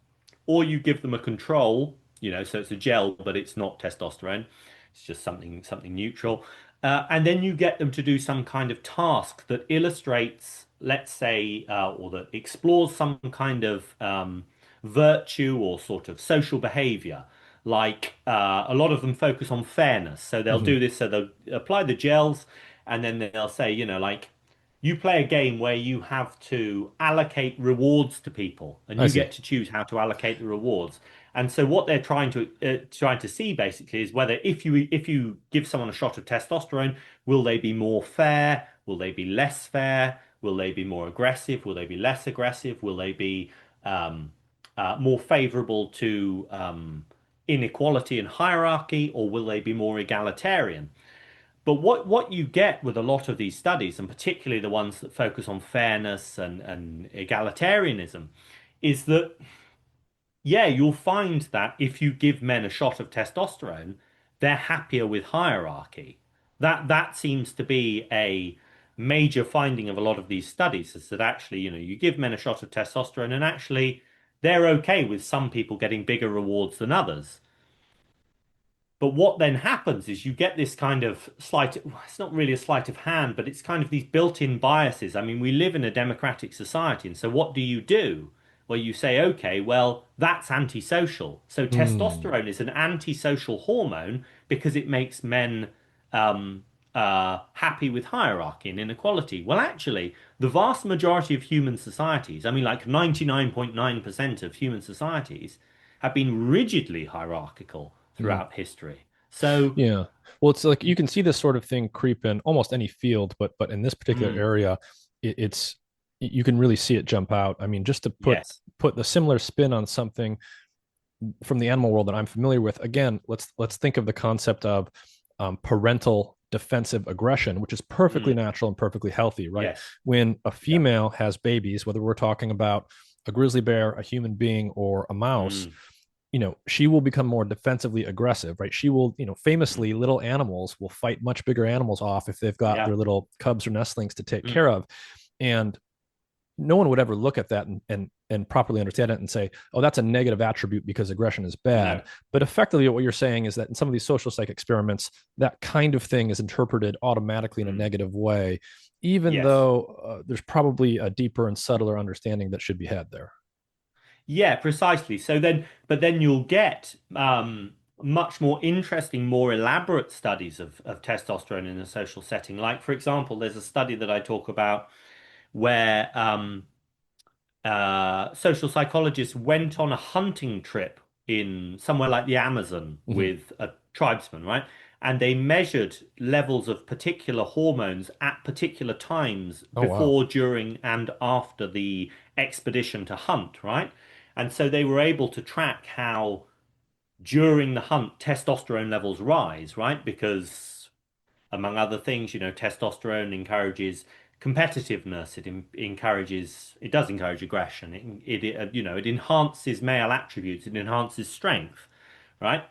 or you give them a control, so it's a gel, but it's not testosterone. It's just something neutral. And then you get them to do some kind of task that illustrates let's say, or that explores some kind of virtue or sort of social behavior. Like a lot of them focus on fairness. So they'll Hmm. do this, so they'll apply the gels, and then they'll say, like, you play a game where you have to allocate rewards to people, and I you see. get to choose how to allocate the rewards. And so what they're trying to see basically is whether if you give someone a shot of testosterone, will they be more fair? Will they be less fair? Will they be more aggressive? Will they be less aggressive? Will they be um, more favorable to inequality and hierarchy, or will they be more egalitarian? But what you get with a lot of these studies, and particularly the ones that focus on fairness and egalitarianism, is that yeah, you'll find that if you give men a shot of testosterone, they're happier with hierarchy. That seems to be a major finding of a lot of these studies, is that actually, you give men a shot of testosterone and actually they're okay with some people getting bigger rewards than others. But what then happens is you get this kind of it's not really a sleight of hand, but it's kind of these built-in biases. I mean, we live in a democratic society, and so what do you do? Well, you say, okay, well, that's antisocial. So Hmm. testosterone is an antisocial hormone because it makes men happy with hierarchy and inequality. Well, actually, the vast majority of human societies, I mean, like 99.9% of human societies, have been rigidly hierarchical Hmm. throughout history. So, Yeah. Well, it's like you can see this sort of thing creep in almost any field, but in this particular mm, area, it's you can really see it jump out. I mean, just to yes, put the similar spin on something from the animal world that I'm familiar with. Again, let's think of the concept of parental defensive aggression, which is perfectly mm, natural and perfectly healthy, right? yes, When a yeah, female has babies, whether we're talking about a grizzly bear, a human being, or a mouse, mm, she will become more defensively aggressive, right? She will, mm, famously, little animals will fight much bigger animals off if they've got yeah, their little cubs or nestlings to take mm, care of. And no one would ever look at that and properly understand it and say, oh, that's a negative attribute because aggression is bad. no, But effectively, what you're saying is that in some of these social psych experiments, that kind of thing is interpreted automatically in a mm, negative way, even yes, though there's probably a deeper and subtler understanding that should be had there. yeah, precisely. But then you'll get much more interesting, more elaborate studies of testosterone in a social setting. Like, for example, there's a study that I talk about where social psychologists went on a hunting trip in somewhere like the Amazon Mm-hmm. with a tribesman, right? And they measured levels of particular hormones at particular times Oh, wow. before, during, and after the expedition to hunt, right? And so they were able to track how during the hunt testosterone levels rise, right? Because among other things, testosterone encourages competitiveness. It does encourage aggression. It enhances male attributes. It enhances strength, right?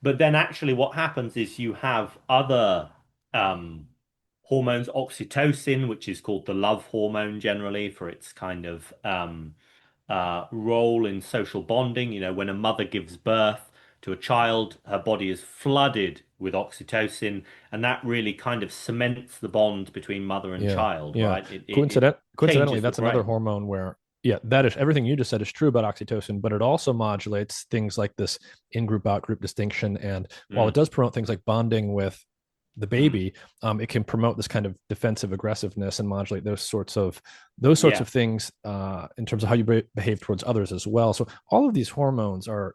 But then actually what happens is you have other um, hormones, oxytocin, which is called the love hormone generally for its kind of role in social bonding. When a mother gives birth to a child, her body is flooded with oxytocin, and that really kind of cements the bond between mother and Yeah. child, Yeah. right? It Coincidentally, changes the that's another brain. hormone where, yeah, that is everything you just said is true about oxytocin, but it also modulates things like this in group, out group distinction. And while it Mm, does promote things like bonding with the mm. baby, it can promote this kind of defensive aggressiveness and modulate those sorts of Yeah. things in terms of how you behave towards others as well. So all of these hormones are,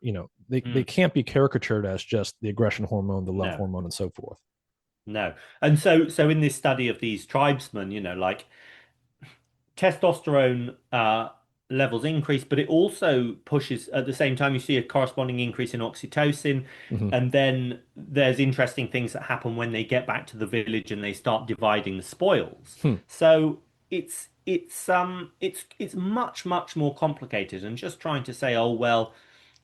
they Mm. can't be caricatured as just the aggression hormone, the love No, hormone, and so forth. no. And so in this study of these tribesmen, like testosterone levels increase, but it also pushes at the same time you see a corresponding increase in oxytocin. Mm-hmm. And then there's interesting things that happen when they get back to the village and they start dividing the spoils. Hmm. So it's much more complicated and just trying to say, oh well,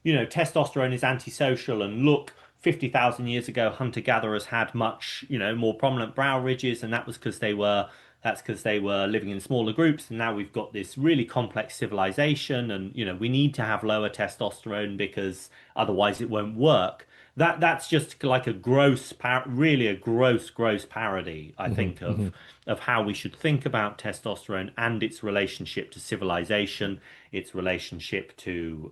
testosterone is antisocial and look, 50,000 years ago, hunter-gatherers had much, more prominent brow ridges, and that was because they were That's because they were living in smaller groups, and now we've got this really complex civilization, and we need to have lower testosterone because otherwise it won't work. That's just like a really a gross parody, I Hmm. think, Hmm. of how we should think about testosterone and its relationship to civilization, its relationship to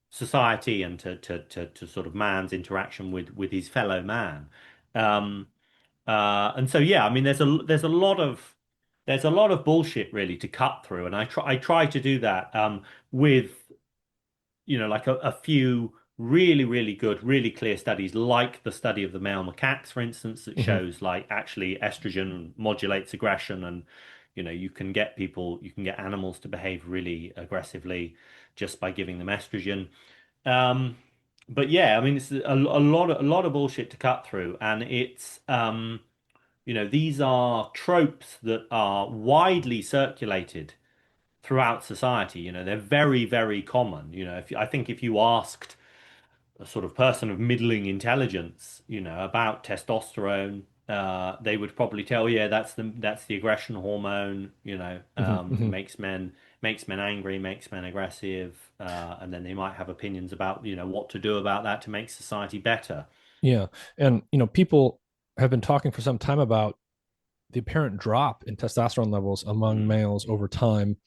society, and to sort of man's interaction with his fellow man. Um, and so yeah, I mean, there's a lot of bullshit really to cut through, and I try to do that with like a few really good, really clear studies, like the study of the male macaques, for instance, that Hmm. shows like actually estrogen modulates aggression, and you can get animals to behave really aggressively just by giving them estrogen. Um, but yeah, I mean, it's a lot of bullshit to cut through, and these are tropes that are widely circulated throughout society. They're very common. I think if you asked a sort of person of middling intelligence, about testosterone, they would probably tell, yeah, that's the aggression hormone. Hmm. It Hmm. makes men angry, makes men aggressive, and then they might have opinions about what to do about that to make society better. Yeah. And, people have been talking for some time about the apparent drop in testosterone levels among Mm, males over time,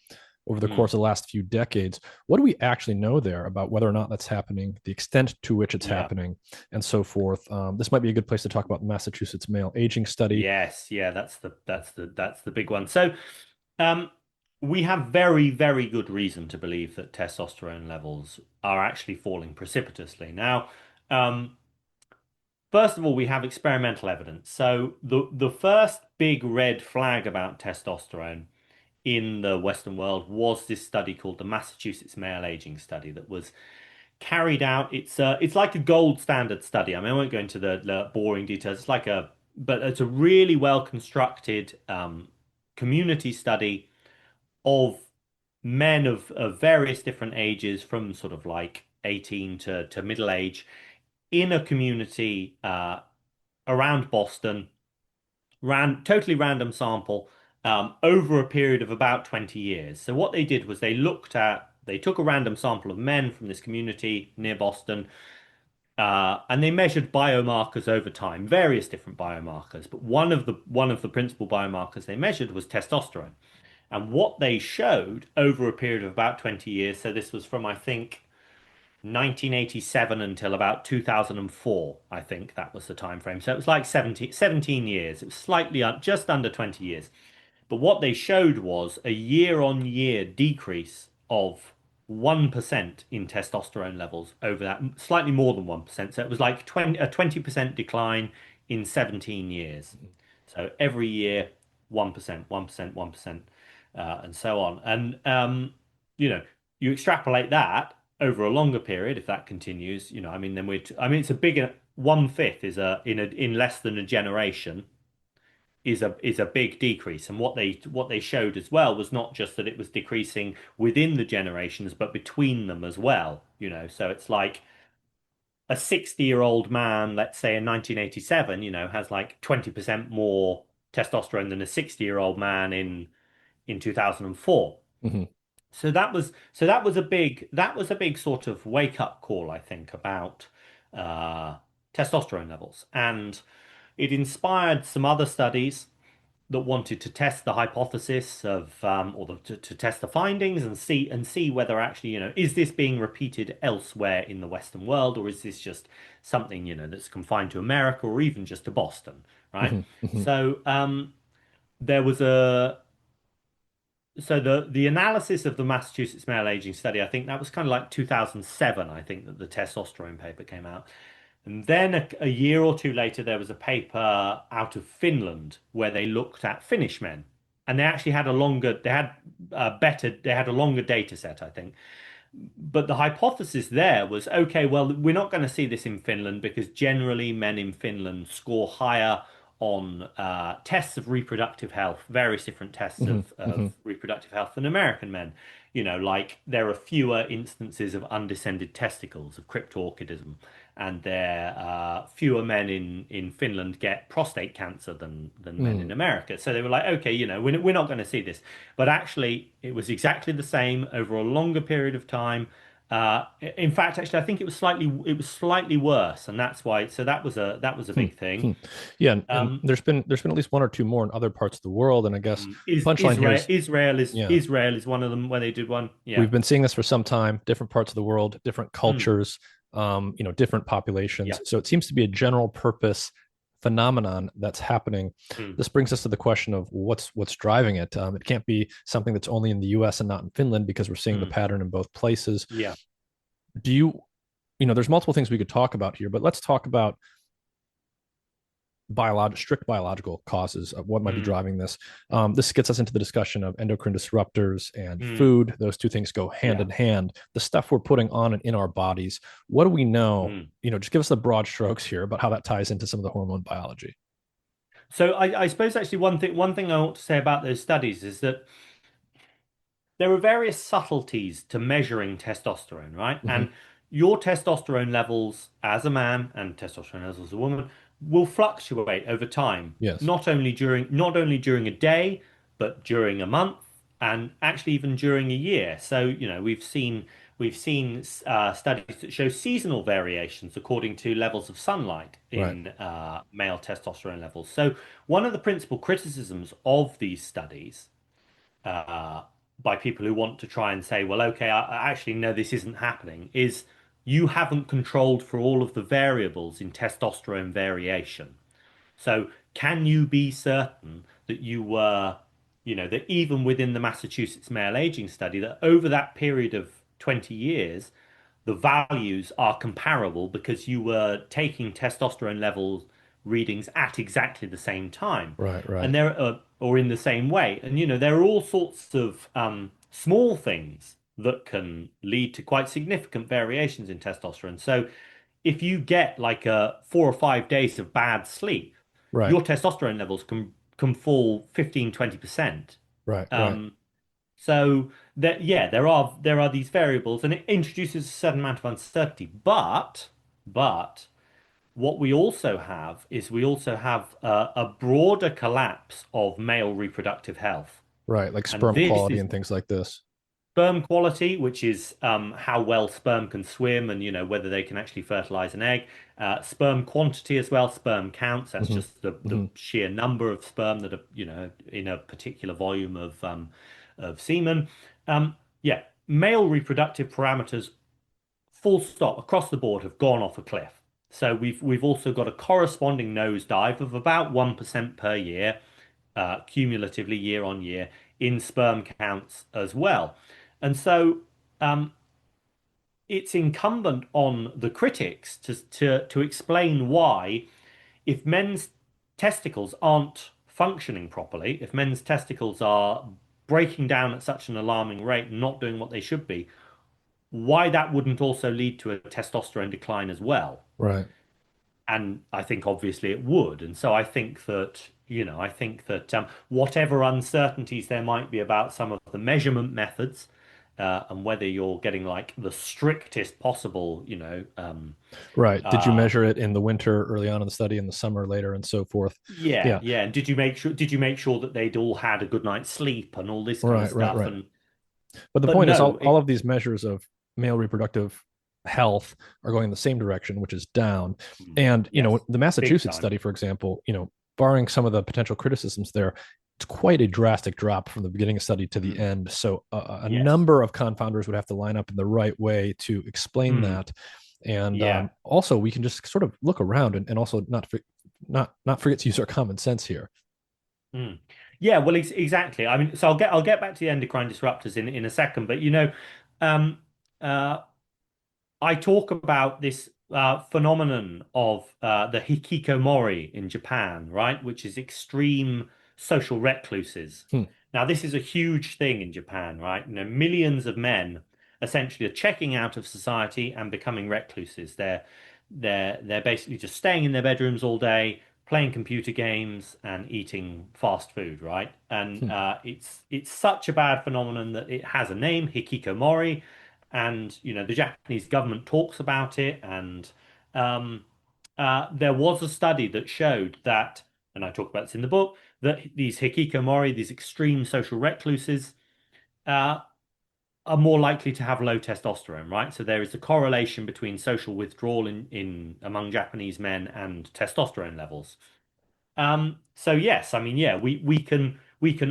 over the mm, course of the last few decades. What do we actually know there about whether or not that's happening, the extent to which it's yeah. happening, and so forth? This might be a good place to talk about the Massachusetts male aging study. Yes, yeah, that's the big one. So, um, we have very good reason to believe that testosterone levels are actually falling precipitously. Now, um, first of all, we have experimental evidence. So the first big red flag about testosterone in the Western world was this study called the Massachusetts Male Aging Study that was carried out. It's like a gold standard study. I mean, I won't go into the boring details. But it's a really well constructed community study of men of various different ages, from sort of like 18 to middle age, in a community around Boston, totally random sample, over a period of about 20 years. So what they did was they took a random sample of men from this community near Boston, and they measured biomarkers over time, various different biomarkers. But one of the principal biomarkers they measured was testosterone. And what they showed over a period of about 20 years, so this was from, I think, 1987 until about 2004, I think that was the time frame. So it was like 17 years. It was just under 20 years. But what they showed was a year-on-year decrease of 1% in testosterone levels over that, slightly more than 1%. So it was like a 20% decline in 17 years. So every year, 1%, 1%, 1%, and so on. And, you know, you extrapolate that over a longer period, if that continues, I mean, I mean, it's a bigger, one-fifth in less than a generation is a big decrease. And what they showed as well was not just that it was decreasing within the generations, but between them as well. So it's like a 60-year-old man, let's say in 1987, has like 20% more testosterone than a 60-year-old man in 2004. Hmm. That was a big sort of wake up call, I think, about uh, testosterone levels, and it inspired some other studies that wanted to test the hypothesis of to test the findings and see whether actually is this being repeated elsewhere in the Western world, or is this just something that's confined to America or even just to Boston, right? Hmm. Hmm. So there was a so the analysis of the Massachusetts male aging study, I think that was kind of like 2007, I think, that the testosterone paper came out. And then a year or two later, there was a paper out of Finland where they looked at Finnish men, and they actually had they had a longer data set, I think. But the hypothesis there was, okay, well, we're not going to see this in Finland because generally men in Finland score higher on tests of reproductive health, various different tests Hmm. of Hmm. reproductive health in American men. Like there are fewer instances of undescended testicles, of cryptorchidism, and there fewer men in Finland get prostate cancer than men in Mm. America. So they were like, okay, we're not going to see this. But actually, it was exactly the same over a longer period of time. In fact, actually, I think it was slightly worse, and that's why. So that was a Hmm. big thing. Hmm. Yeah, and Um, there's been at least one or two more in other parts of the world, and I guess is punchline here Israel is Israel is yeah, Israel is one of them where they did one. Yeah. we've been seeing this for some time, different parts of the world, different Mm, cultures, different populations. yeah. So it seems to be a general purpose phenomenon that's happening. Mm, This brings us to the question of what's driving it. It can't be something that's only in the U.S. and not in Finland because we're seeing the mm, pattern in both places. yeah. Do you, there's multiple things we could talk about here, but let's talk about strict biological causes of what might be Mm, driving this. This gets us into the discussion of endocrine disruptors and mm, food. Those two things go hand yeah. in hand. The stuff we're putting on and in our bodies. What do we know? Mm. Just give us the broad strokes here about how that ties into some of the hormone biology. So I suppose actually one thing I want to say about those studies is that there are various subtleties to measuring testosterone, right? Hmm. And your testosterone levels as a man and testosterone levels as a woman will fluctuate over time, Yes. not only during a day, but during a month and actually even during a year. So, we've seen studies that show seasonal variations according to levels of sunlight Right. in male testosterone levels. So, one of the principal criticisms of these studies uh, by people who want to try and say, well, okay, I actually know this isn't happening, is you haven't controlled for all of the variables in testosterone variation. So, can you be certain that that even within the Massachusetts male aging study, that over that period of 20 years, the values are comparable because you were taking testosterone levels readings at exactly the same time, Right. Right. and or in the same way. And there are all sorts of small things that can lead to quite significant variations in testosterone. So if you get like 4 or 5 days of bad sleep, Right. your testosterone levels can fall 15-20%. Right. Right. Um, so that yeah, there are these variables, and it introduces a certain amount of uncertainty. But what we also have is we also have a broader collapse of male reproductive health, Right. Like and sperm this quality is and things like this. sperm quality, which is how well sperm can swim and whether they can actually fertilize an egg. Sperm quantity as well, sperm counts. That's Hmm. just the Hmm. sheer number of sperm that are in a particular volume of semen. Yeah, male reproductive parameters, full stop, across the board, have gone off a cliff. So we've also got a corresponding nosedive of about 1% per year, cumulatively year on year, in sperm counts as well. And so um, it's incumbent on the critics to explain why, if men's testicles aren't functioning properly, if men's testicles are breaking down at such an alarming rate and not doing what they should be, why that wouldn't also lead to a testosterone decline as well. Right. And I think obviously it would. And so I think that whatever uncertainties there might be about some of the measurement methods, and whether you're getting like the strictest possible, Right. Did you uh, measure it in the winter early on in the study, in the summer later, and so forth? yeah, Yeah. yeah. And did you make sure that they'd all had a good night's sleep and all this kind of Right. Right. stuff? Right. And But the but point is, no, all of these measures of male reproductive health are going in the same direction, which is down. And, yes, the big Massachusetts time. study, for example, barring some of the potential criticisms there, it's quite a drastic drop from the beginning of the study to the Mm, end. So a yes. number of confounders would have to line up in the right way to explain Mm, that. And yeah. also, we can just sort of look around and also not forget to use our common sense here. Mm. Yeah, well, exactly. I mean, so I'll get back to the endocrine disruptors in a second, but um, uh, I talk about this phenomenon of the hikikomori in Japan, right, which is extreme social recluses. Hmm. Now, this is a huge thing in Japan, right? Millions of men essentially are checking out of society and becoming recluses. They're basically just staying in their bedrooms all day, playing computer games and eating fast food, right? And Hmm. it's such a bad phenomenon that it has a name, hikikomori, and the Japanese government talks about it. And um, there was a study that showed that, and I talk about this in the book, that these hikikomori, these extreme social recluses, uh, are more likely to have low testosterone, right? So there is a correlation between social withdrawal in among Japanese men and testosterone levels. So yes, I mean, yeah, we can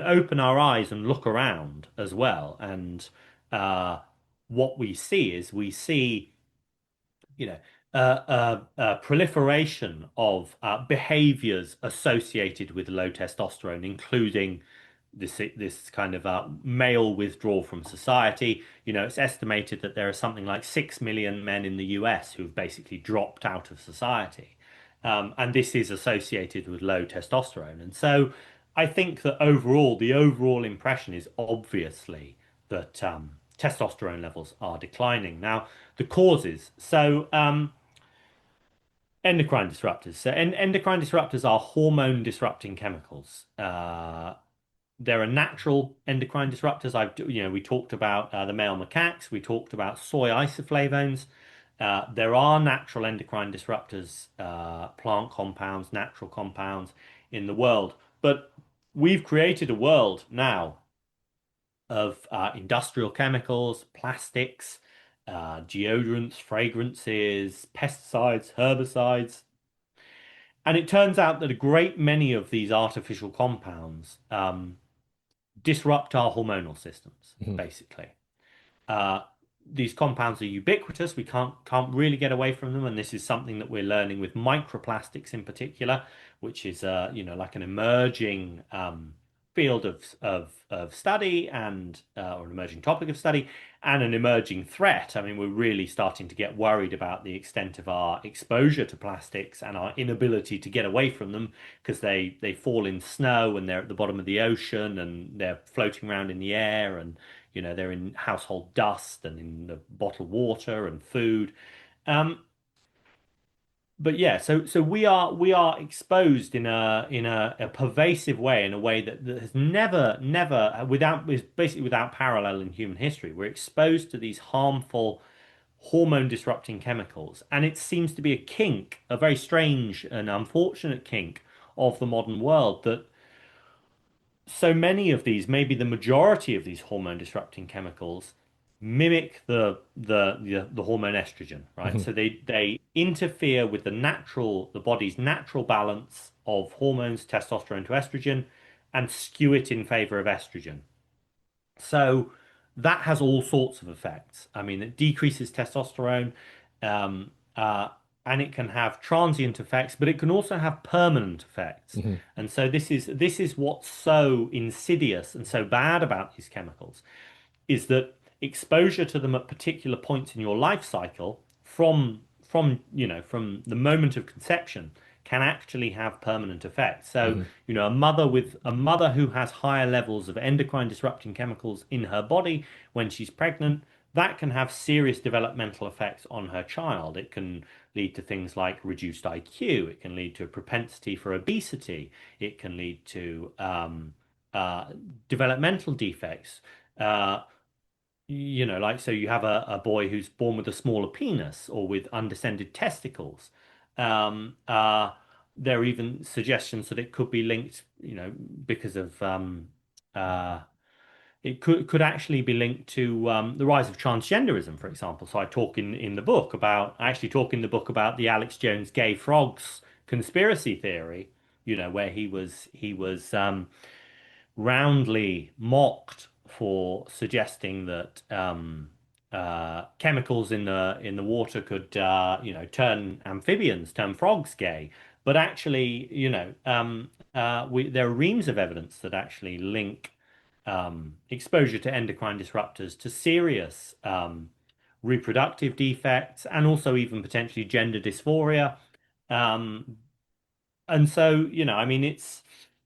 open our eyes and look around as well, and uh, what we see is we see, you know, a proliferation of behaviors associated with low testosterone, including this kind of male withdrawal from society. It's estimated that there are something like 6 million men in the US who've basically dropped out of society. And this is associated with low testosterone. And so I think that overall, the overall impression is obviously that testosterone levels are declining. Now, the causes. Endocrine disruptors. So endocrine disruptors are hormone disrupting chemicals. There are natural endocrine disruptors. We talked about the male macaques. We talked about soy isoflavones. There are natural endocrine disruptors, plant compounds, natural compounds in the world. But we've created a world now of industrial chemicals, plastics, deodorants, fragrances, pesticides, herbicides. And it turns out that a great many of these artificial compounds disrupt our hormonal systems, Mhm. basically. Uh, these compounds are ubiquitous. We can't really get away from them, and this is something that we're learning with microplastics in particular, which is like an emerging field of study and or an emerging topic of study and an emerging threat. I mean, we're really starting to get worried about the extent of our exposure to plastics and our inability to get away from them because they fall in snow and they're at the bottom of the ocean and they're floating around in the air and they're in household dust and in the bottled water and food. Um, but yeah, so we are exposed in a pervasive way, in a way that has never without is basically without parallel in human history. We're exposed to these harmful hormone disrupting chemicals, and it seems to be a kink, a very strange and unfortunate kink of the modern world that so many of these, maybe the majority of these hormone disrupting chemicals, mimic the hormone estrogen, right? Mhm. So they interfere with the body's natural balance of hormones, testosterone to estrogen, and skew it in favor of estrogen. So that has all sorts of effects. I mean, it decreases testosterone, um, uh, and it can have transient effects, but it can also have permanent effects. Mhm. And so this is what's so insidious and so bad about these chemicals is that exposure to them at particular points in your life cycle from the moment of conception can actually have permanent effects. So, Mhm. a mother who has higher levels of endocrine disrupting chemicals in her body when she's pregnant, that can have serious developmental effects on her child. It can lead to things like reduced IQ. It can lead to a propensity for obesity. It can lead to uh, developmental defects. Uh, like so you have a boy who's born with a smaller penis or with undescended testicles. Um, uh, there are even suggestions that it could be linked, because of uh, it could actually be linked to the rise of transgenderism, for example. So I actually talk in the book about the Alex Jones gay frogs conspiracy theory, where he was roundly mocked for suggesting that chemicals in the water could turn frogs gay. But actually, there are reams of evidence that actually link exposure to endocrine disruptors to serious reproductive defects and also even potentially gender dysphoria. Um, and so, I mean,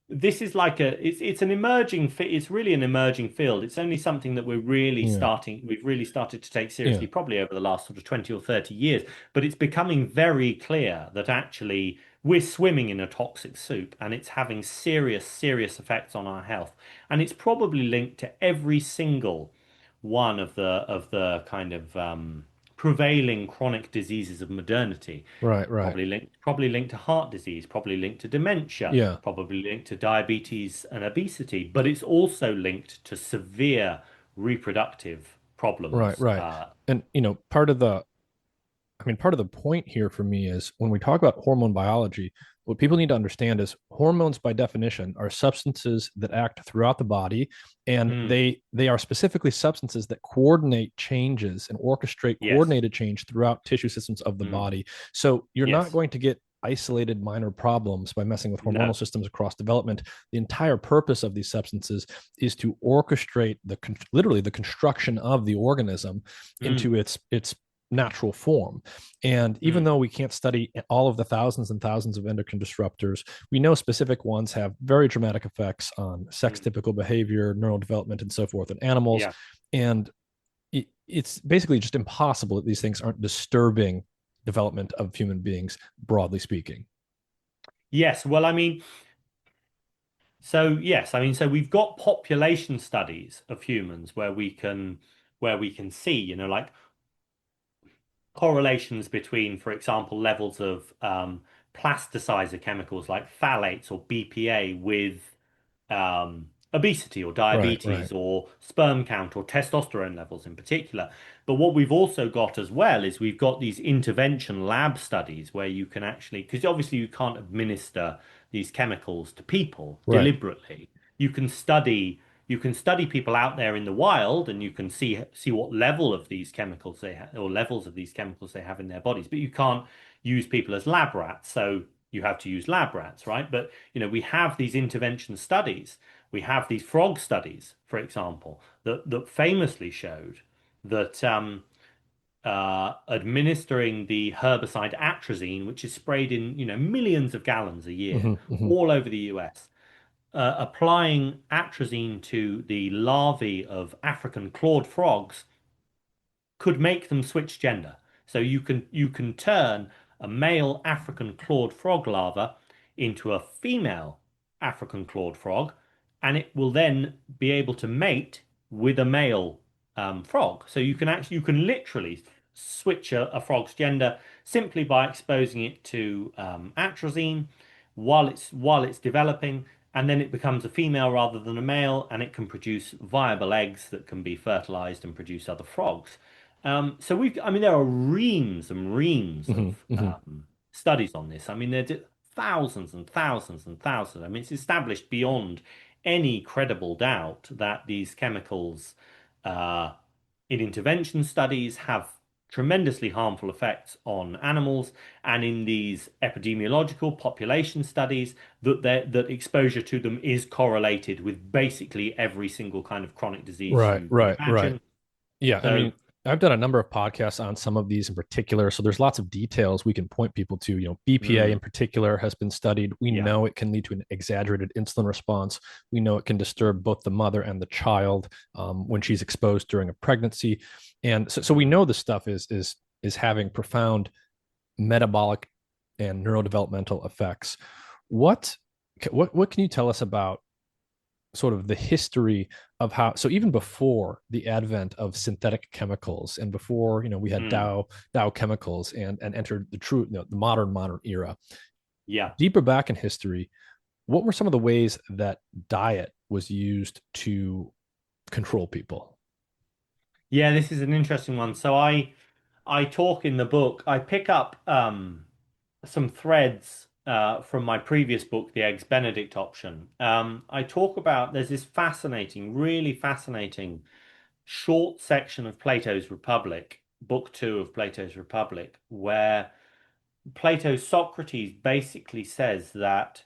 this is like it's an it's really an emerging field. It's only something that Yeah. we've really started to take Yeah. seriously probably over the last sort of 20 or 30 years. But it's becoming very clear that actually we're swimming in a toxic soup and it's having serious, serious effects on our health. And it's probably linked to every single one of the kind of prevailing chronic diseases of modernity. Right, right. Probably linked to heart disease, probably linked to dementia, Yeah. probably linked to diabetes and obesity, but it's also linked to severe reproductive Right, problems. right. And part of the point here for me is when we talk about hormone biology, what people need to understand is hormones by definition are substances that act throughout the body, and Mm, they are specifically substances that coordinate changes and orchestrate yes. coordinated change throughout tissue systems of the Mm, body. So you're not yes. going to get isolated minor problems by messing with hormonal No. systems across development. The entire purpose of these substances is to orchestrate literally the construction of the organism Mm, into its natural form. And even mm, though we can't study all of the thousands and thousands of endocrine disruptors, we know specific ones have very dramatic effects on sex mm. typical behavior, neural development, and so forth in animals. Yeah. And it's basically just impossible that these things aren't disturbing development of human beings, broadly speaking. Yes. Well, I mean, so we've got population studies of humans where we can see, like correlations between, for example, levels of plasticizer chemicals like phthalates or BPA with obesity or Right, right. diabetes or sperm count or testosterone levels in particular. But what we've also got as well is we've got these intervention lab studies where you can actually, because obviously you can't administer these chemicals to people Right. deliberately. You can study you can study people out there in the wild and you can see what level of these chemicals they have or levels of these chemicals they have in their bodies, but you can't use people as lab rats. So you have to use lab rats, right? But we have these intervention studies. We have these frog studies, for example, that famously showed that administering the herbicide atrazine, which is sprayed in millions of gallons a year Hmm, hmm. all over the US, applying atrazine to the larvae of African clawed frogs could make them switch gender. So you can turn a male African clawed frog larva into a female African clawed frog, and it will then be able to mate with a male frog. So you can literally switch a frog's gender simply by exposing it to atrazine while it's developing, and then it becomes a female rather than a male, and it can produce viable eggs that can be fertilized and produce other frogs. I mean, there are reams and reams Hmm, of hmm. studies on this. I mean, there are thousands and thousands and thousands. I mean, it's established beyond any credible doubt that these chemicals uh, in intervention studies have tremendously harmful effects on animals, and in these epidemiological population studies, that exposure to them is correlated with basically every single kind of chronic disease Right, you could right, right. imagine. Yeah, I So. mean, I've done a number of podcasts on some of these in particular. So there's lots of details we can point people to. BPA in Mm, particular has been studied. We yeah. know it can lead to an exaggerated insulin response. We know it can disturb both the mother and the child when she's exposed during a pregnancy. And so we Mm. know this stuff is having profound metabolic and neurodevelopmental effects. What what can you tell us about sort of the history of how, so even before the advent of synthetic chemicals and before we had Mm. Dow chemicals and entered the true the modern era, Yeah. deeper back in history, what were some of the ways that diet was used to control people? Yeah, this is an interesting one. So I talk in the book, I pick up some threads from my previous book, The Eggs Benedict Option. I talk about there's this fascinating, really fascinating short section of Plato's Republic, book two of Plato's Republic, where Plato's Socrates basically says that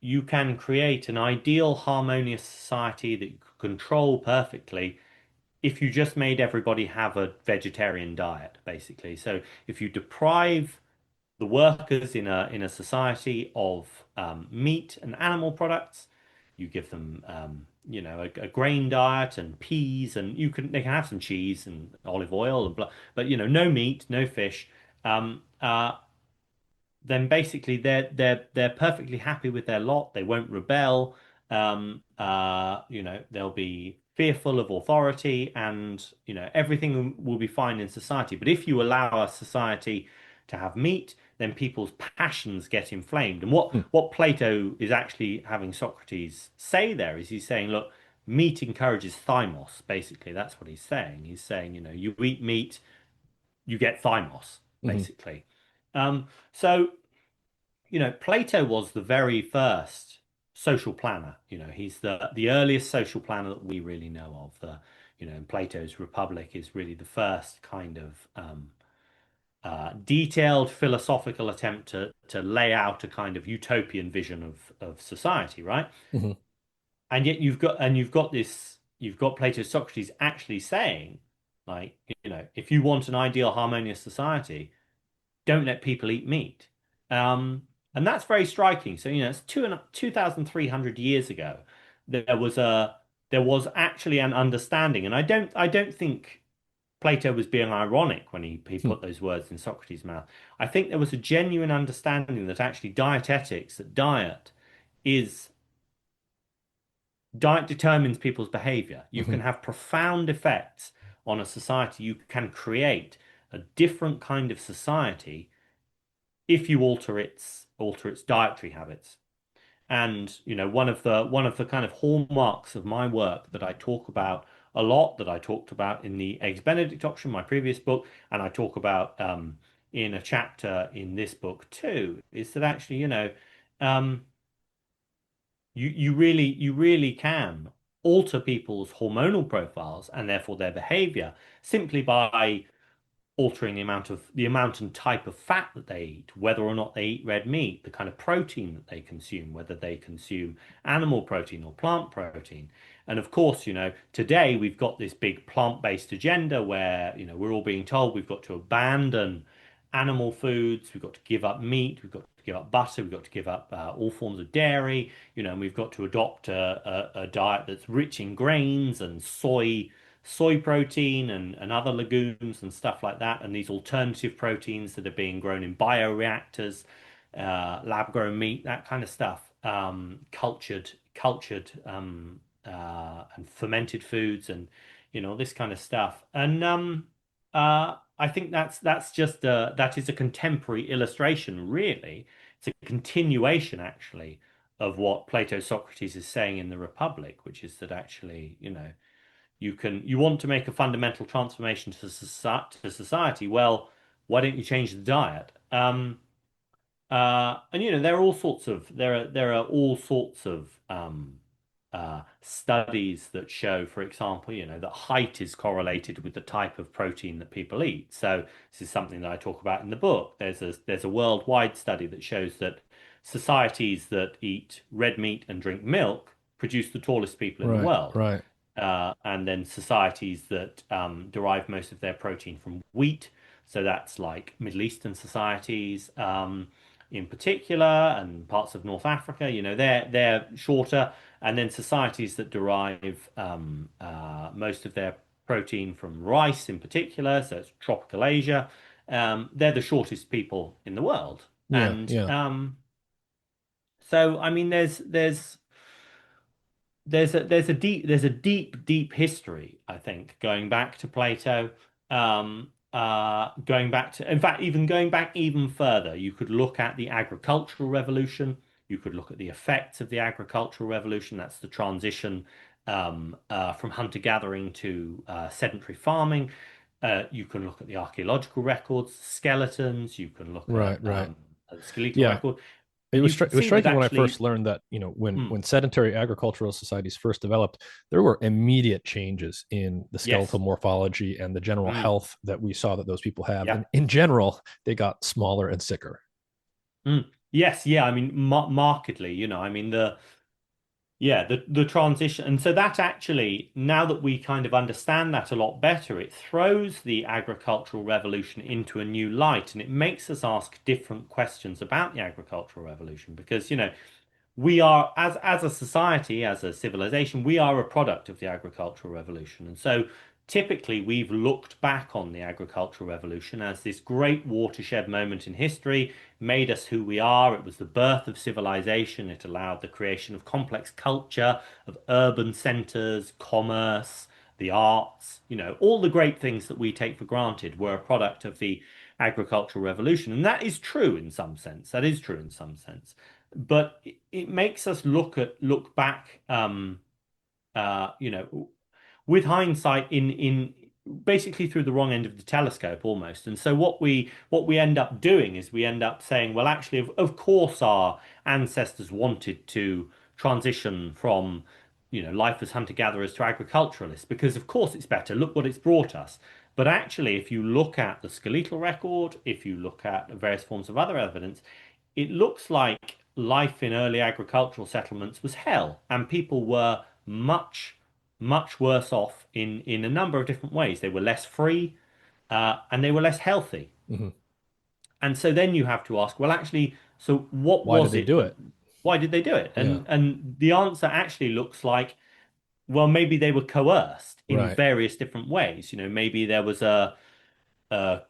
you can create an ideal harmonious society that you could control perfectly if you just made everybody have a vegetarian diet, basically. So if you deprive the workers in a society of meat and animal products, you give them a grain diet and peas, and they can have some cheese and olive oil and blah, but no meat, no fish. Um, uh, then basically they're perfectly happy with their lot. They won't rebel. They'll be fearful of authority, and everything will be fine in society. But if you allow a society to have meat, then people's passions get inflamed. And what Hmm. what Plato is actually having Socrates say there is he's saying, look, meat encourages thymos. Basically, that's what he's saying. He's saying, you eat meat, you get thymos, Hmm. basically. So Plato was the very first social planner. He's the earliest social planner that we really know of. Plato's Republic is really the first kind of detailed philosophical attempt to lay out a kind of utopian vision of society, right? Hmm. And yet you've got Plato's Socrates actually saying, like, if you want an ideal harmonious society, don't let people eat meat. And that's very striking. So, it's 2,300 years ago. There was a there was actually an understanding, and I don't think Plato was being ironic when he Hmm. put those words in Socrates' mouth. I think there was a genuine understanding that actually dietetics, that is diet determines people's behavior. You Hmm. can have profound effects on a society. You can create a different kind of society if you alter its dietary habits. And one of the kind of hallmarks of my work that I talk about a lot, that I talked about in the Eggs Benedict doctrine, my previous book, and I talk about in a chapter in this book too, is that actually, um, you really can alter people's hormonal profiles and therefore their behavior simply by altering the amount and type of fat that they eat, whether or not they eat red meat, the kind of protein that they consume, whether they consume animal protein or plant protein. And of course, today we've got this big plant-based agenda where, we're all being told we've got to abandon animal foods, we've got to give up meat, we've got to give up butter, we've got to give up all forms of dairy, and we've got to adopt a diet that's rich in grains and soy protein and other legumes and stuff like that, and these alternative proteins that are being grown in bioreactors, lab-grown meat, that kind of stuff, cultured and fermented foods, and this kind of stuff. And I think that is a contemporary illustration, really. It's a continuation, actually, of what Plato Socrates is saying in the Republic, which is that actually, you want to make a fundamental transformation to society. Well, why don't you change the diet? And there are all sorts of studies that show, for example, that height is correlated with the type of protein that people eat. So this is something that I talk about in the book. There's a worldwide study that shows that societies that eat red meat and drink milk produce the tallest people in the Right, world. right. And then societies that derive most of their protein from wheat, so that's like Middle Eastern societies in particular, and parts of North Africa, they're shorter. And then societies that derive most of their protein from rice in particular, so it's tropical Asia, they're the shortest people in the world. Yeah, And yeah. so, I mean, there's a deep history, I think, going back to Plato, going back to, in fact, even going back even further. You could look at the agricultural revolution. You could look at the effects of the agricultural revolution. That's the transition from hunter-gathering to sedentary farming. You can look at the archaeological records, skeletons. You can look Right, right. at the skeletal Yeah. record, It and was you can it was see that striking when I first actually. learned that, when Hmm, sedentary agricultural societies first developed, there were immediate changes in the skeletal yes. morphology and the general Hmm, health that we saw that those people have. yeah. And in general, they got smaller and sicker. Mm. Yes, yeah, I mean markedly, I mean the transition. And so that actually, now that we kind of understand that a lot better, it throws the agricultural revolution into a new light, and it makes us ask different questions about the agricultural revolution, because we are, as a society, as a civilization, we are a product of the agricultural revolution. And so typically we've looked back on the agricultural revolution as this great watershed moment in history, made us who we are. It was the birth of civilization. It allowed the creation of complex culture, of urban centers, commerce, the arts, all the great things that we take for granted were a product of the agricultural revolution. And that is true in some sense. That is true in some sense. But it makes us look back, you know, with hindsight in basically through the wrong end of the telescope almost. And so what we end up doing is we end up saying, well, actually, of course, our ancestors wanted to transition from, life as hunter-gatherers to agriculturalists, because of course it's better. Look what it's brought us. But actually, if you look at the skeletal record, if you look at various forms of other evidence, it looks like life in early agricultural settlements was hell, and people were much, much worse off in a number of different ways. They were less free, and they were less healthy. Hmm. And so then you have to ask, well, actually, so what Why did was they it do that, it? why did they do it? Yeah. And the answer actually looks like, well, maybe they were coerced in Right. various different ways. Maybe there was a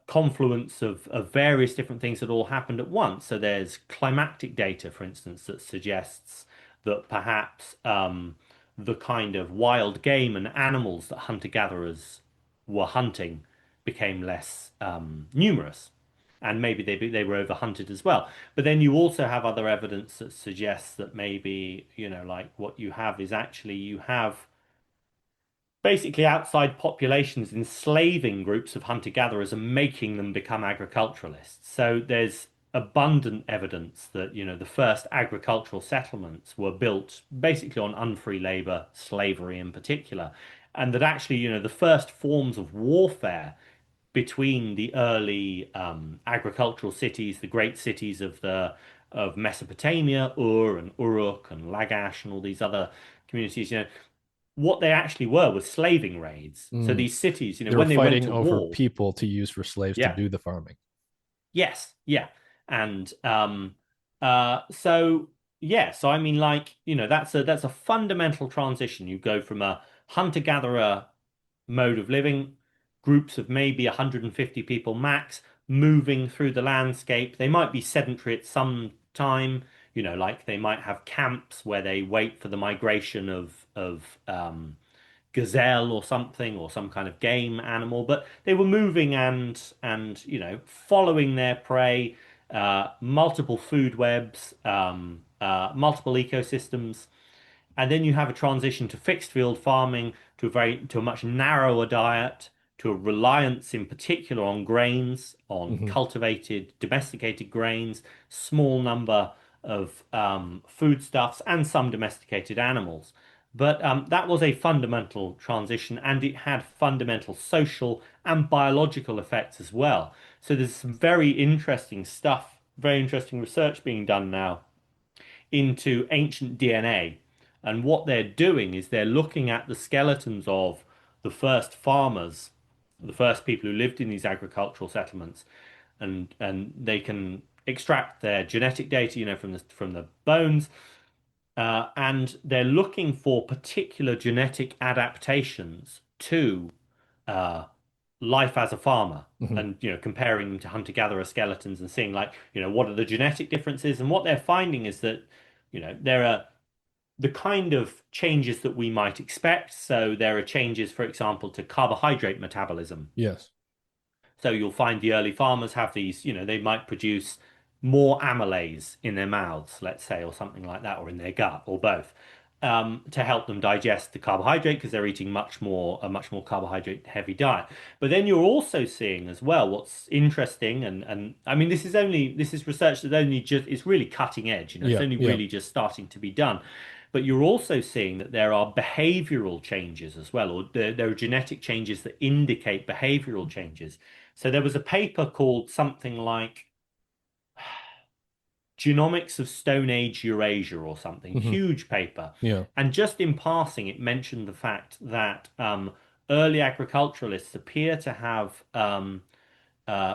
confluence of various different things that all happened at once. So there's climactic data, for instance, that suggests that perhaps the kind of wild game and animals that hunter-gatherers were hunting became less numerous. And maybe they were overhunted as well. But then you also have other evidence that suggests that maybe, like what you have is actually you have basically outside populations enslaving groups of hunter-gatherers and making them become agriculturalists. So there's abundant evidence that, the first agricultural settlements were built basically on unfree labor, slavery in particular, and that actually, the first forms of warfare between the early agricultural cities, the great cities of Mesopotamia, Ur and Uruk and Lagash and all these other communities, what they actually were was slaving raids. So Mm. these cities, They were when they went fighting to over war, people to use for slaves to yeah, do the farming. yes, yeah, and so yeah, so I mean, like, that's a fundamental transition. You go from a hunter-gatherer mode of living, groups of maybe 150 people max, moving through the landscape. They might be sedentary at some time, like they might have camps where they wait for the migration of gazelle or something, or some kind of game animal, but they were moving and following their prey, multiple food webs, multiple ecosystems. And then you have a transition to fixed field farming, to a much narrower diet, to a reliance in particular on grains, on Hmm. cultivated, domesticated grains, small number of foodstuffs, and some domesticated animals. But that was a fundamental transition, and it had fundamental social and biological effects as well. So there's some very interesting stuff, very interesting research being done now into ancient DNA. And what they're doing is they're looking at the skeletons of the first farmers, the first people who lived in these agricultural settlements, and they can extract their genetic data, from the bones, and they're looking for particular genetic adaptations to uh, life as a farmer, Hmm. and comparing them to hunter-gatherer skeletons and seeing, like, what are the genetic differences. And what they're finding is that there are the kind of changes that we might expect. So there are changes, for example, to carbohydrate metabolism. Yes. So you'll find the early farmers have these, they might produce more amylase in their mouths, let's say, or something like that, or in their gut, or both, to help them digest the carbohydrate, because they're eating a much more carbohydrate heavy diet. But then you're also seeing as well what's interesting, and I mean, this is research that only just, it's really cutting edge, it's Yeah. only Yeah. really just starting to be done. But you're also seeing that there are behavioral changes as well, or there are genetic changes that indicate behavioral changes. So there was a paper called something like Genomics of Stone Age Eurasia or something, Hmm. huge paper. Yeah. And just in passing, it mentioned the fact that early agriculturalists appear to have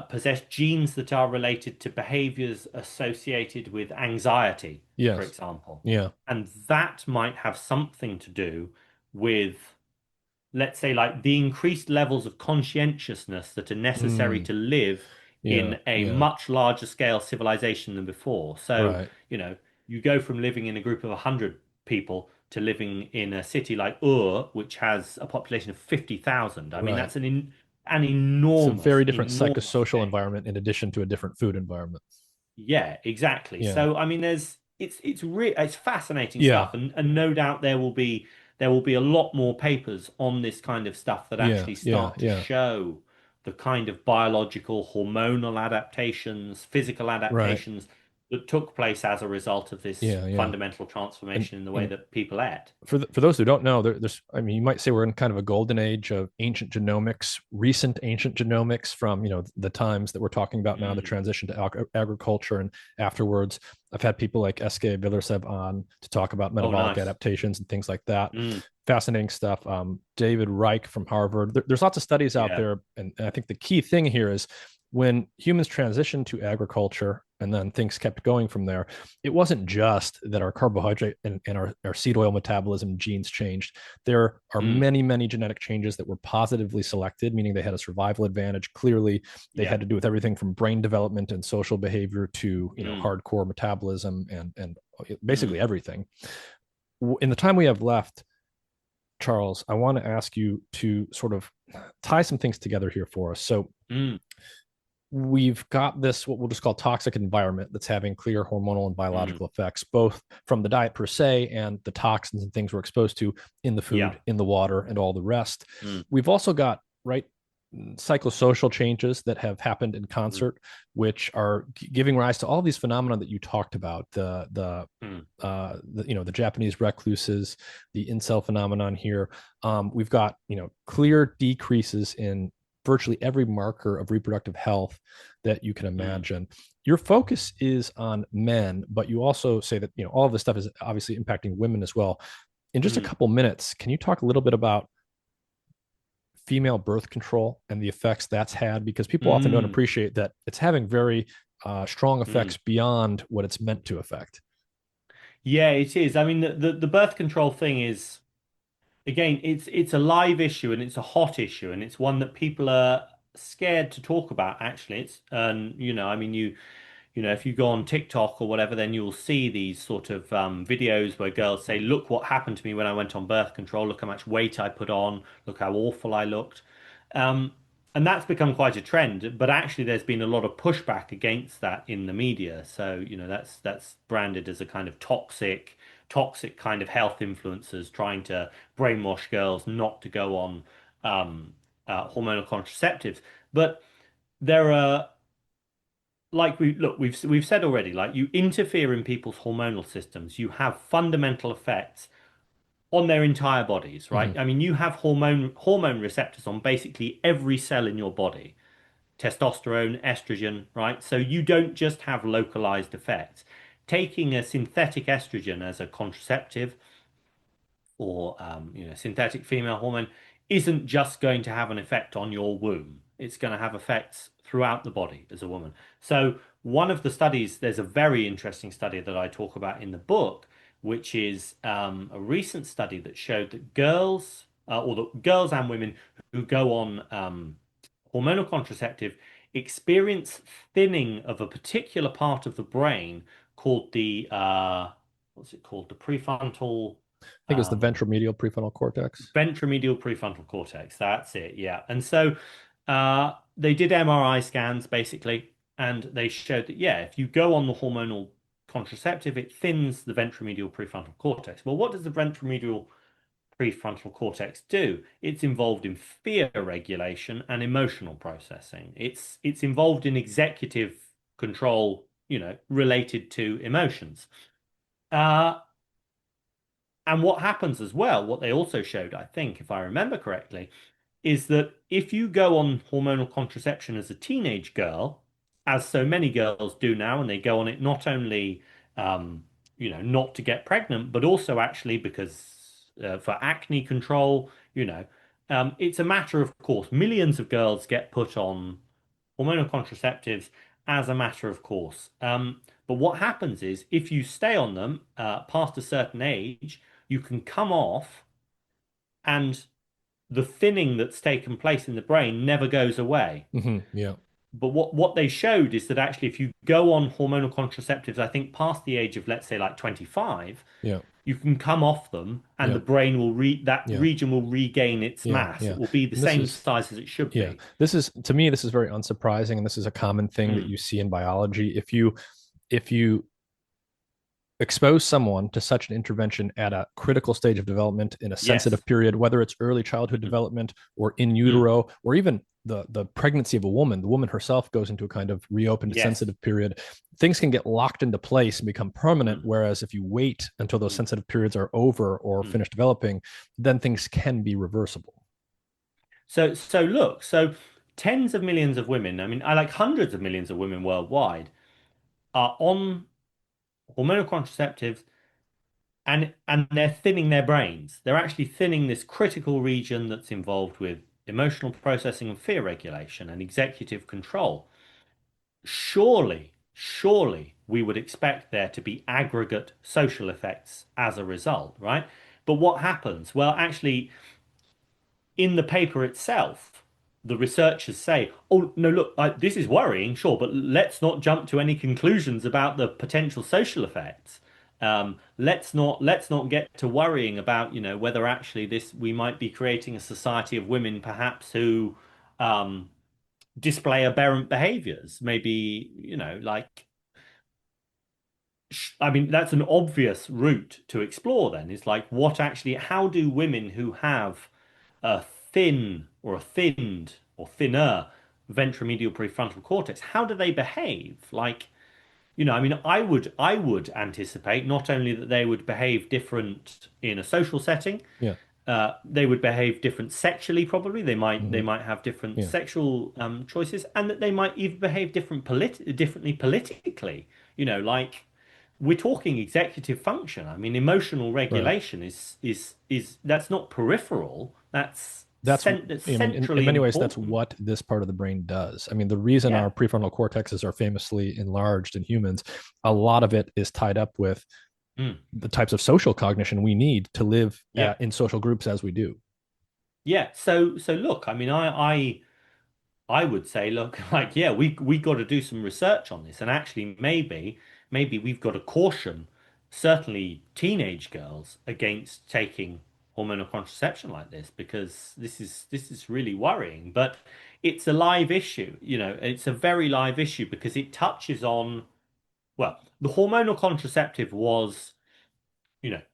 possessed genes that are related to behaviors associated with anxiety, for Yes. example. Yeah. And that might have something to do with let's say, like the increased levels of conscientiousness that are necessary Mm, to live yeah, in a yeah, much larger scale civilization than before. So, right, you know, you go from living in a group of 100 people to living in a city like Ur, which has a population of 50,000. I mean, right. that's an It's a enormous, very different enormous psychosocial change. environment in addition to a different food environment. Yeah, exactly. Yeah, So I mean, it's fascinating yeah, stuff, and no doubt there will be a lot more papers on this kind of stuff that yeah, actually yeah, start to yeah. show the kind of biological, hormonal adaptations, physical Right. adaptations that took place as a result of this Yeah, yeah. fundamental And transformation in the way and that people ate. for those who don't know, there's, I mean, you might say we're in kind of a golden age of ancient genomics, recent ancient genomics from, the times that we're talking about now, the Mm. transition to agriculture and afterwards. I've had people like S.K. Villerslev on to talk about Oh, metabolic nice. adaptations and things like that. Mm. Fascinating stuff. David Reich from Harvard. There's lots of studies out Yeah. there, and I think the key thing here is when humans transitioned to agriculture and then things kept going from there, it wasn't just that our carbohydrate and our seed oil metabolism genes changed. There are Mm. many, many genetic changes that were positively selected, meaning they had a survival advantage. Clearly, they Yeah. had to do with everything from brain development and social behavior to, Mm. hardcore metabolism and Mm. basically everything. In the time we have left, Charles, I want to ask you to sort of tie some things together here for us. So Mm. we've got this, what we'll just call toxic environment, that's having clear hormonal and Mm. biological effects, both from the diet per se and the toxins and things we're exposed to in the Yeah. food, in the water, and all the rest. Mm. We've also got, right, psychosocial changes that have happened in Mm. concert, which are giving rise to all these phenomena that you talked about, Mm. the Japanese recluses, the incel phenomenon here. We've got, clear decreases in virtually every marker of reproductive health that you can Mm. imagine. Your focus is on men, but you also say that, all of this stuff is obviously impacting women as well. In just a Mm. couple minutes, can you talk a little bit about female birth control and the effects that's had? Because people often don't Mm. appreciate that it's having very strong Mm. effects beyond what it's meant to affect. Yeah, it is. I mean, the birth control thing is, again, it's a live issue and it's a hot issue and it's one that people are scared to talk about, actually. It's and I mean, if you go on TikTok or whatever, then you'll see these sort of videos where girls say, "Look what happened to me when I went on birth control. Look how much weight I put on. Look how awful I looked." Um, and that's become quite a trend. But actually, there's been a lot of pushback against that in the media. So, that's branded as a kind of toxic kind of health influencers trying to brainwash girls not to go on hormonal contraceptives. But there are like we've said already, like you interfere in people's hormonal systems, you have fundamental effects on their entire bodies, right? Mm-hmm. I mean, you have hormone receptors on basically every cell in your body, testosterone, estrogen, right? So you don't just have localized effects. Taking a synthetic estrogen as a contraceptive or synthetic female hormone isn't just going to have an effect on your womb. It's going to have effects throughout the body as a woman. So one of the studies, there's a very interesting study that I talk about in the book, which is a recent study that showed that girls and women who go on hormonal contraceptive experience thinning of a particular part of the brain called the what's it called? The prefrontal I think it was the ventromedial prefrontal cortex. ventromedial prefrontal cortex. That's it. Yeah. And so they did MRI scans basically, and they showed that, yeah, if you go on the hormonal contraceptive, it thins the ventromedial prefrontal cortex. Well, what does the ventromedial prefrontal cortex do? It's involved in fear regulation and emotional processing. It's involved in executive control, related to emotions. Uh, and what happens as well, what they also showed, I think, if I remember correctly, is that if you go on hormonal contraception as a teenage girl, as so many girls do now, and they go on it not only, not to get pregnant, but also actually because for acne control, it's a matter of course. Millions of girls get put on hormonal contraceptives as a matter of course. But what happens is if you stay on them past a certain age, you can come off and the thinning that's taken place in the brain never goes away. Yeah. But what they showed is that actually, if you go on hormonal contraceptives, I think past the age of, let's say, like 25, Yeah. you can come off them and the Yeah. brain will that Yeah. region will regain its Yeah. mass. It Yeah. will be the And this same is size as it should yeah. be. This is to me this is very unsurprising, and this is a common thing that Mm. you see in biology. If you expose someone to such an intervention at a critical stage of development in a sensitive Yes. period, whether it's early childhood Mm. development or in Mm. utero, or even the pregnancy of a woman, the woman herself goes into a kind of reopened Yes. sensitive period. Things can get locked into place and become permanent. Mm. Whereas if you wait until those Mm. sensitive periods are over or Mm. finish developing, then things can be reversible. So look, so tens of millions of women, I mean, I like hundreds of millions of women worldwide are on hormonal contraceptives and they're thinning their brains. They're actually thinning this critical region that's involved with emotional processing and fear regulation and executive control. Surely we would expect there to be aggregate social effects as a result, right? But what happens? Well, actually, in the paper itself, the researchers say, oh, no, look, this is worrying, sure, but let's not jump to any conclusions about the potential social effects. Let's not get to worrying about, whether actually this we might be creating a society of women perhaps who display aberrant behaviors. Maybe, like I mean, that's an obvious route to explore then, is like how do women who have a thin or a thinned or thinner ventromedial prefrontal cortex, how do they behave? Like, I mean, I would anticipate not only that they would behave different in a social setting, Yeah. they would behave different sexually, probably. They Mm-hmm. might have different Yeah. sexual choices, and that they might even behave differently politically. Like we're talking executive function. I mean, emotional Right. regulation is that's not peripheral. That's That's I mean, in centrally many ways, that's important. what this part of the brain does. I mean, the reason our Yeah. prefrontal cortexes are famously enlarged in humans, a lot of it is tied up with Mm. the types of social cognition we need to live Yeah. in social groups as we do. Yeah. So look, I mean, I would say, look, like, yeah, we got to do some research on this, and actually, maybe we've got to caution certainly teenage girls against taking hormonal contraception like this because this is really worrying. But it's a live issue, it's a very live issue because it touches on, well, the hormonal contraceptive was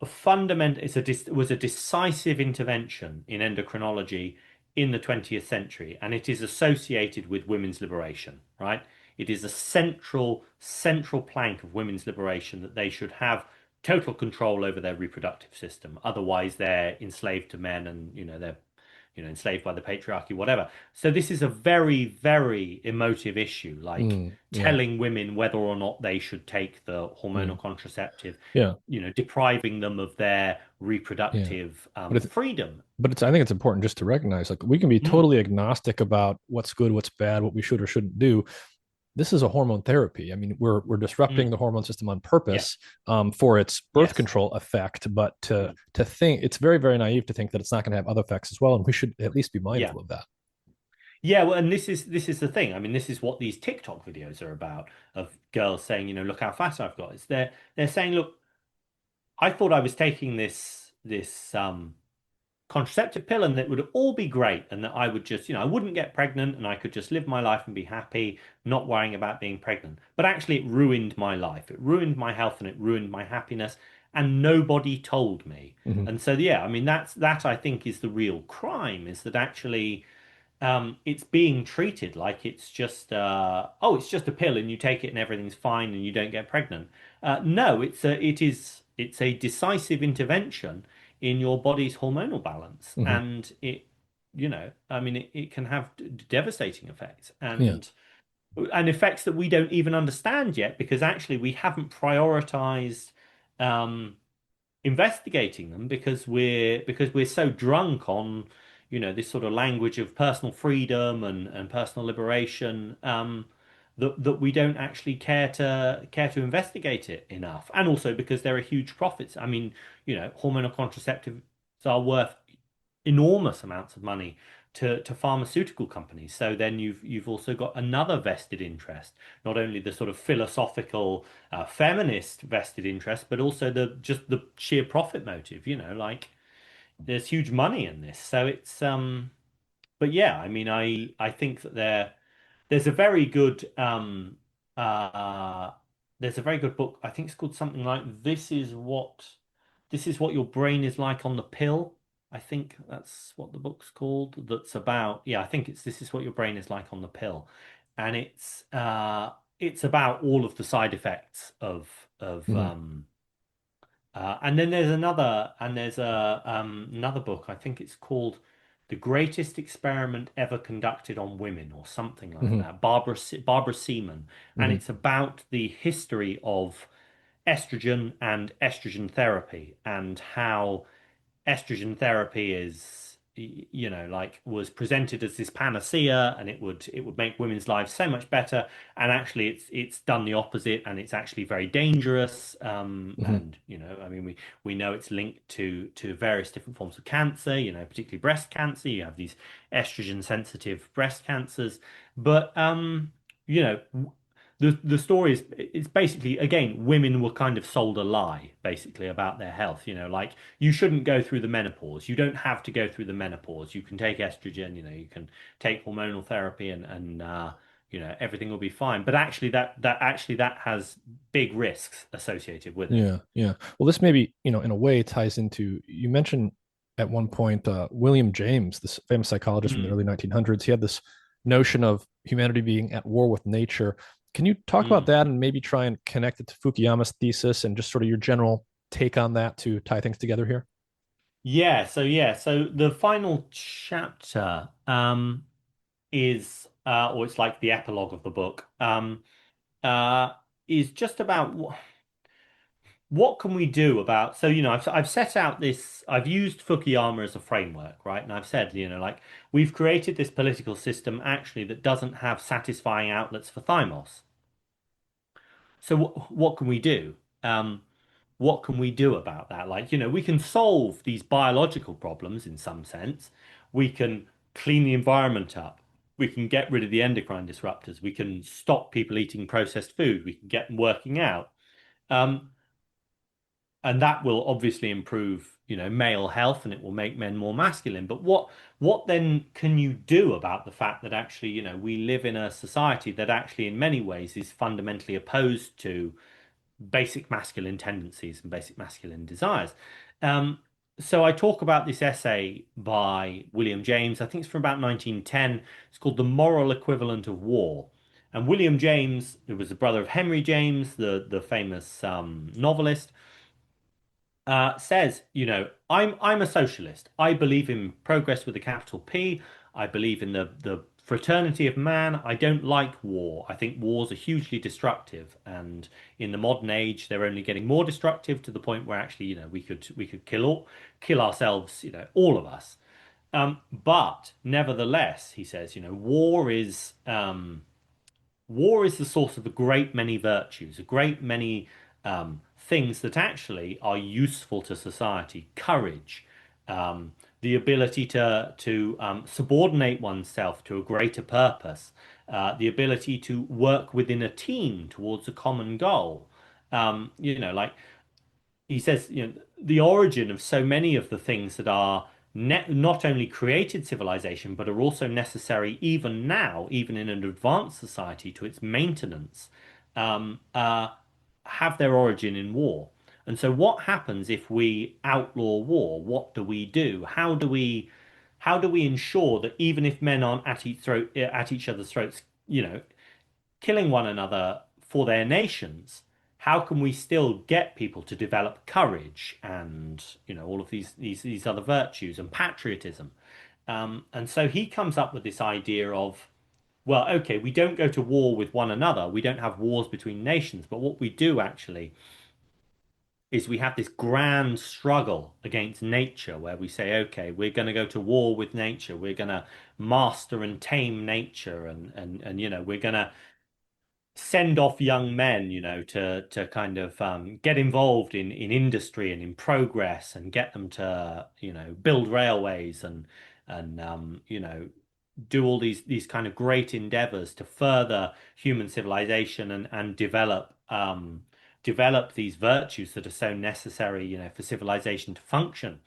a fundament is was a decisive intervention in endocrinology in the 20th century, and it is associated with women's liberation, right? It is a central plank of women's liberation that they should have total control over their reproductive system. Otherwise, they're enslaved to men and, they're enslaved by the patriarchy, whatever. So this is a very, very emotive issue, like Yeah. telling women whether or not they should take the Mm, hormonal contraceptive, yeah. depriving them of their Yeah. reproductive But it's freedom. I think it's important just to recognize like we can be Mm, totally agnostic about what's good, what's bad, what we should or shouldn't do. This is a hormone therapy. I mean, we're disrupting mm, the hormone system on yeah, purpose for its birth yes. control effect, but to Mm, to think it's very very naive to think that it's not going to have other effects as well, and we should at least be yeah. mindful of that. Yeah, well, and this is the thing. I mean, this is what these TikTok videos are about of girls saying, look how fat I've got. It's they're saying, look, I thought I was taking this contraceptive pill and that would all be great and that I would just, I wouldn't get pregnant and I could just live my life and be happy, not worrying about being pregnant. But actually, it ruined my life. It ruined my health and it ruined my happiness. And nobody told me. Mm-hmm. And so, yeah, I mean, that I think is the real crime is that actually it's being treated like it's just oh, it's just a pill and you take it and everything's fine and you don't get pregnant. No, it's a decisive intervention in your body's hormonal balance, Mm-hmm. and I mean, it can have devastating effects Yeah. and effects that we don't even understand yet because actually we haven't prioritized um, investigating them because we're so drunk on this sort of language of personal freedom and personal liberation that we don't actually care to investigate it enough, and also because there are huge profits. I mean, hormonal contraceptives are worth enormous amounts of money to pharmaceutical companies. So then you've also got another vested interest, not only the sort of philosophical feminist vested interest, but also the just the sheer profit motive. Like there's huge money in this. So but yeah, I mean, I think that there's a very good uh there's a very good book. I think it's called something like This is what your brain is like on the pill. I think that's what the book's called. That's about, yeah, I think it's This is what your brain is like on the pill. And it's about all of the side effects of Hmm. and then there's another book. I think it's called The Greatest Experiment Ever Conducted on Women or something like Hmm. that. Barbara Seaman, and Hmm. it's about the history of estrogen and estrogen therapy and how estrogen therapy like was presented as this panacea and it would make women's lives so much better, and actually it's done the opposite, and it's actually very dangerous. Hmm. And I mean, we know it's linked to various different forms of cancer, particularly breast cancer. You have these estrogen sensitive breast cancers, but you know the story is, it's basically, again, women were kind of sold a lie basically about their health. Like, you shouldn't go through the menopause. You don't have to go through the menopause. You can take estrogen, you can take hormonal therapy, and everything will be fine. But actually that has big risks associated with it. Yeah, yeah. Well, this maybe, in a way ties into, you mentioned at one point William James, this famous psychologist from the Mm, early 1900s. He had this notion of humanity being at war with nature. Can you talk about mm. that and maybe try and connect it to Fukuyama's thesis and just sort of your general take on that to tie things together here? So the final chapter is or it's like the epilogue of the book, uh is just about what can we do about, so I've set out this, I've used Fukuyama as a framework, right? And I've said, like, we've created this political system actually that doesn't have satisfying outlets for thymos. So what can we do? What can we do about that? Like, we can solve these biological problems in some sense. We can clean the environment up. We can get rid of the endocrine disruptors. We can stop people eating processed food. We can get them working out. Um, and that will obviously improve, male health, and it will make men more masculine. But what then can you do about the fact that actually, we live in a society that actually in many ways is fundamentally opposed to basic masculine tendencies and basic masculine desires? Um, so I talk about this essay by William James. I think it's from about 1910. It's called The Moral Equivalent of War. And William James, who was the brother of Henry James, the famous novelist, says, I'm a socialist. I believe in progress with a capital P. I believe in the fraternity of man. I don't like war. I think wars are hugely destructive, and in the modern age, they're only getting more destructive to the point where actually, we could kill ourselves, all of us. But nevertheless, he says, war is the source of a great many virtues, a great many things that actually are useful to society. Courage, the ability to subordinate oneself to a greater purpose, the ability to work within a team towards a common goal. Like he says, the origin of so many of the things that are not only created civilization, but are also necessary even now, even in an advanced society, to its maintenance, um, uh, have their origin in war. And so, what happens if we outlaw war? What do we do? How do we ensure that even if men aren't at each other's throats, killing one another for their nations, how can we still get people to develop courage and all of these other virtues and patriotism? And so he comes up with this idea of, well, okay, we don't go to war with one another, we don't have wars between nations, but what we do actually is we have this grand struggle against nature where we say, okay, we're going to go to war with nature, we're going to master and tame nature, and we're going to send off young men, to kind of get involved in industry and in progress and get them to, build railways and do all these kind of great endeavors to further human civilization and develop these virtues that are so necessary, for civilization to function.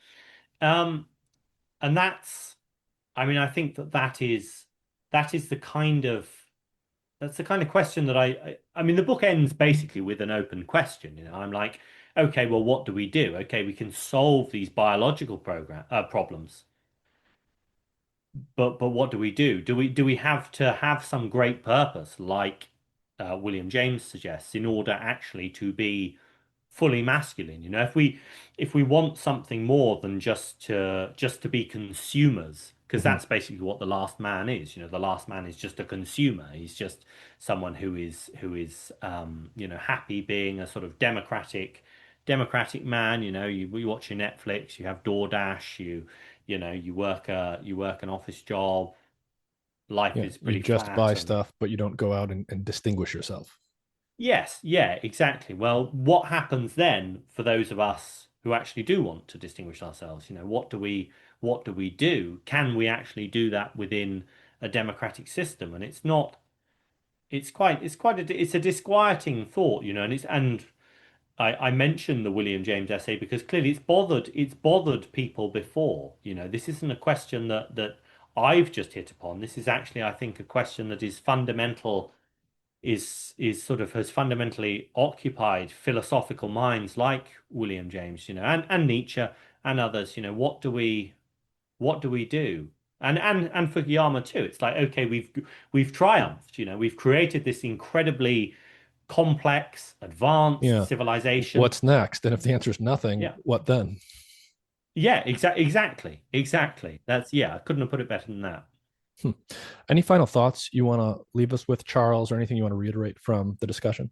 Um, and I mean, I think that is the kind of that's the kind of question that I mean, the book ends basically with an open question. I'm like, okay, well, what do we do? Okay, we can solve these biological problems, but what do we do? Do we have to have some great purpose, like William James suggests, in order actually to be fully masculine? If we want something more than just to be consumers, because Mhm. that's basically what the last man is. The last man is just a consumer. He's just someone who is happy being a sort of democratic man. You watch your Netflix, you have DoorDash, you work an office job. Life Yeah, is you pretty just flat buy and stuff, but you don't go out and distinguish yourself. yes, yeah, exactly. Well, what happens then for those of us who actually do want to distinguish ourselves? What do we do? Can we actually do that within a democratic system? And it's not, it's a disquieting thought, and I mentioned the William James essay because clearly it's bothered people before. This isn't a question that I've just hit upon. This is actually, I think, a question that is fundamental is sort of has fundamentally occupied philosophical minds like William James, and Nietzsche and others. What do we do? And Fukuyama too. It's like, okay, we've triumphed, we've created this incredibly complex, advanced Yeah. civilization. What's next? And if the answer is nothing, Yeah. what then? Yeah, exactly. I couldn't have put it better than that. Hmm. Any final thoughts you want to leave us with, Charles, or anything you want to reiterate from the discussion?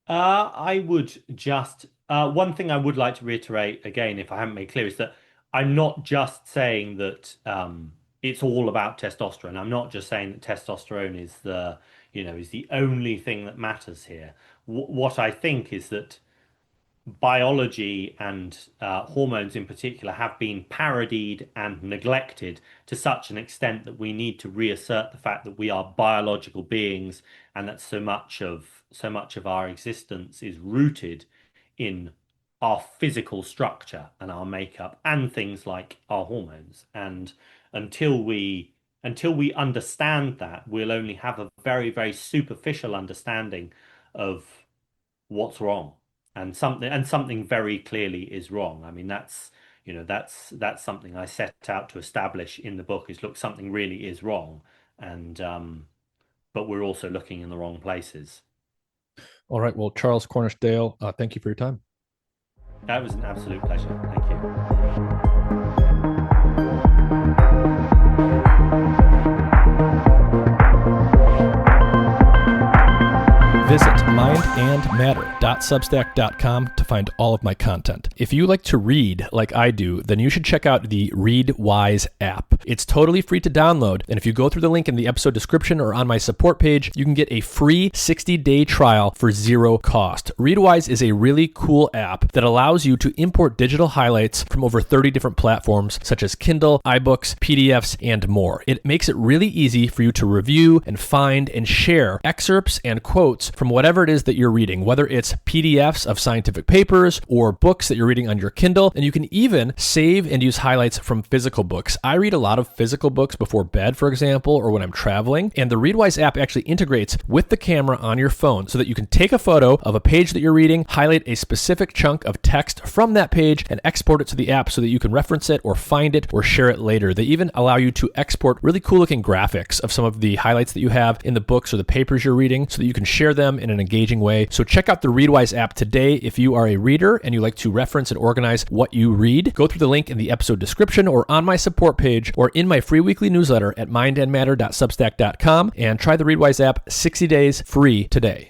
I would just one thing I would like to reiterate again, if I haven't made clear, is that I'm not just saying that it's all about testosterone. I'm not just saying that testosterone is the only thing that matters here. What I think is that biology and hormones in particular have been parodied and neglected to such an extent that we need to reassert the fact that we are biological beings and that so much of our existence is rooted in our physical structure and our makeup and things like our hormones. And until we until we understand that, we'll only have a very, very superficial understanding of what's wrong, and something very clearly is wrong. I mean, that's something I set out to establish in the book, is look, something really is wrong, and but we're also looking in the wrong places. All right. Well, Charles Cornish-Dale, thank you for your time. That was an absolute pleasure. Thank you. Visit mindandmatter.substack.com to find all of my content. If you like to read like I do, then you should check out the ReadWise app. It's totally free to download, and if you go through the link in the episode description or on my support page, you can get a free 60-day trial for zero cost. ReadWise is a really cool app that allows you to import digital highlights from over 30 different platforms such as Kindle, iBooks, PDFs, and more. It makes it really easy for you to review and find and share excerpts and quotes from whatever it is that you're reading, whether it's PDFs of scientific papers or books that you're reading on your Kindle. And you can even save and use highlights from physical books. I read a lot of physical books before bed, for example, or when I'm traveling. And the ReadWise app actually integrates with the camera on your phone so that you can take a photo of a page that you're reading, highlight a specific chunk of text from that page, and export it to the app so that you can reference it or find it or share it later. They even allow you to export really cool looking graphics of some of the highlights that you have in the books or the papers you're reading so that you can share them in an engaging way. So check out the ReadWise app today if you are a reader and you like to reference and organize what you read. Go through the link in the episode description or on my support page or in my free weekly newsletter at mindandmatter.substack.com and try the ReadWise app 60 days free today.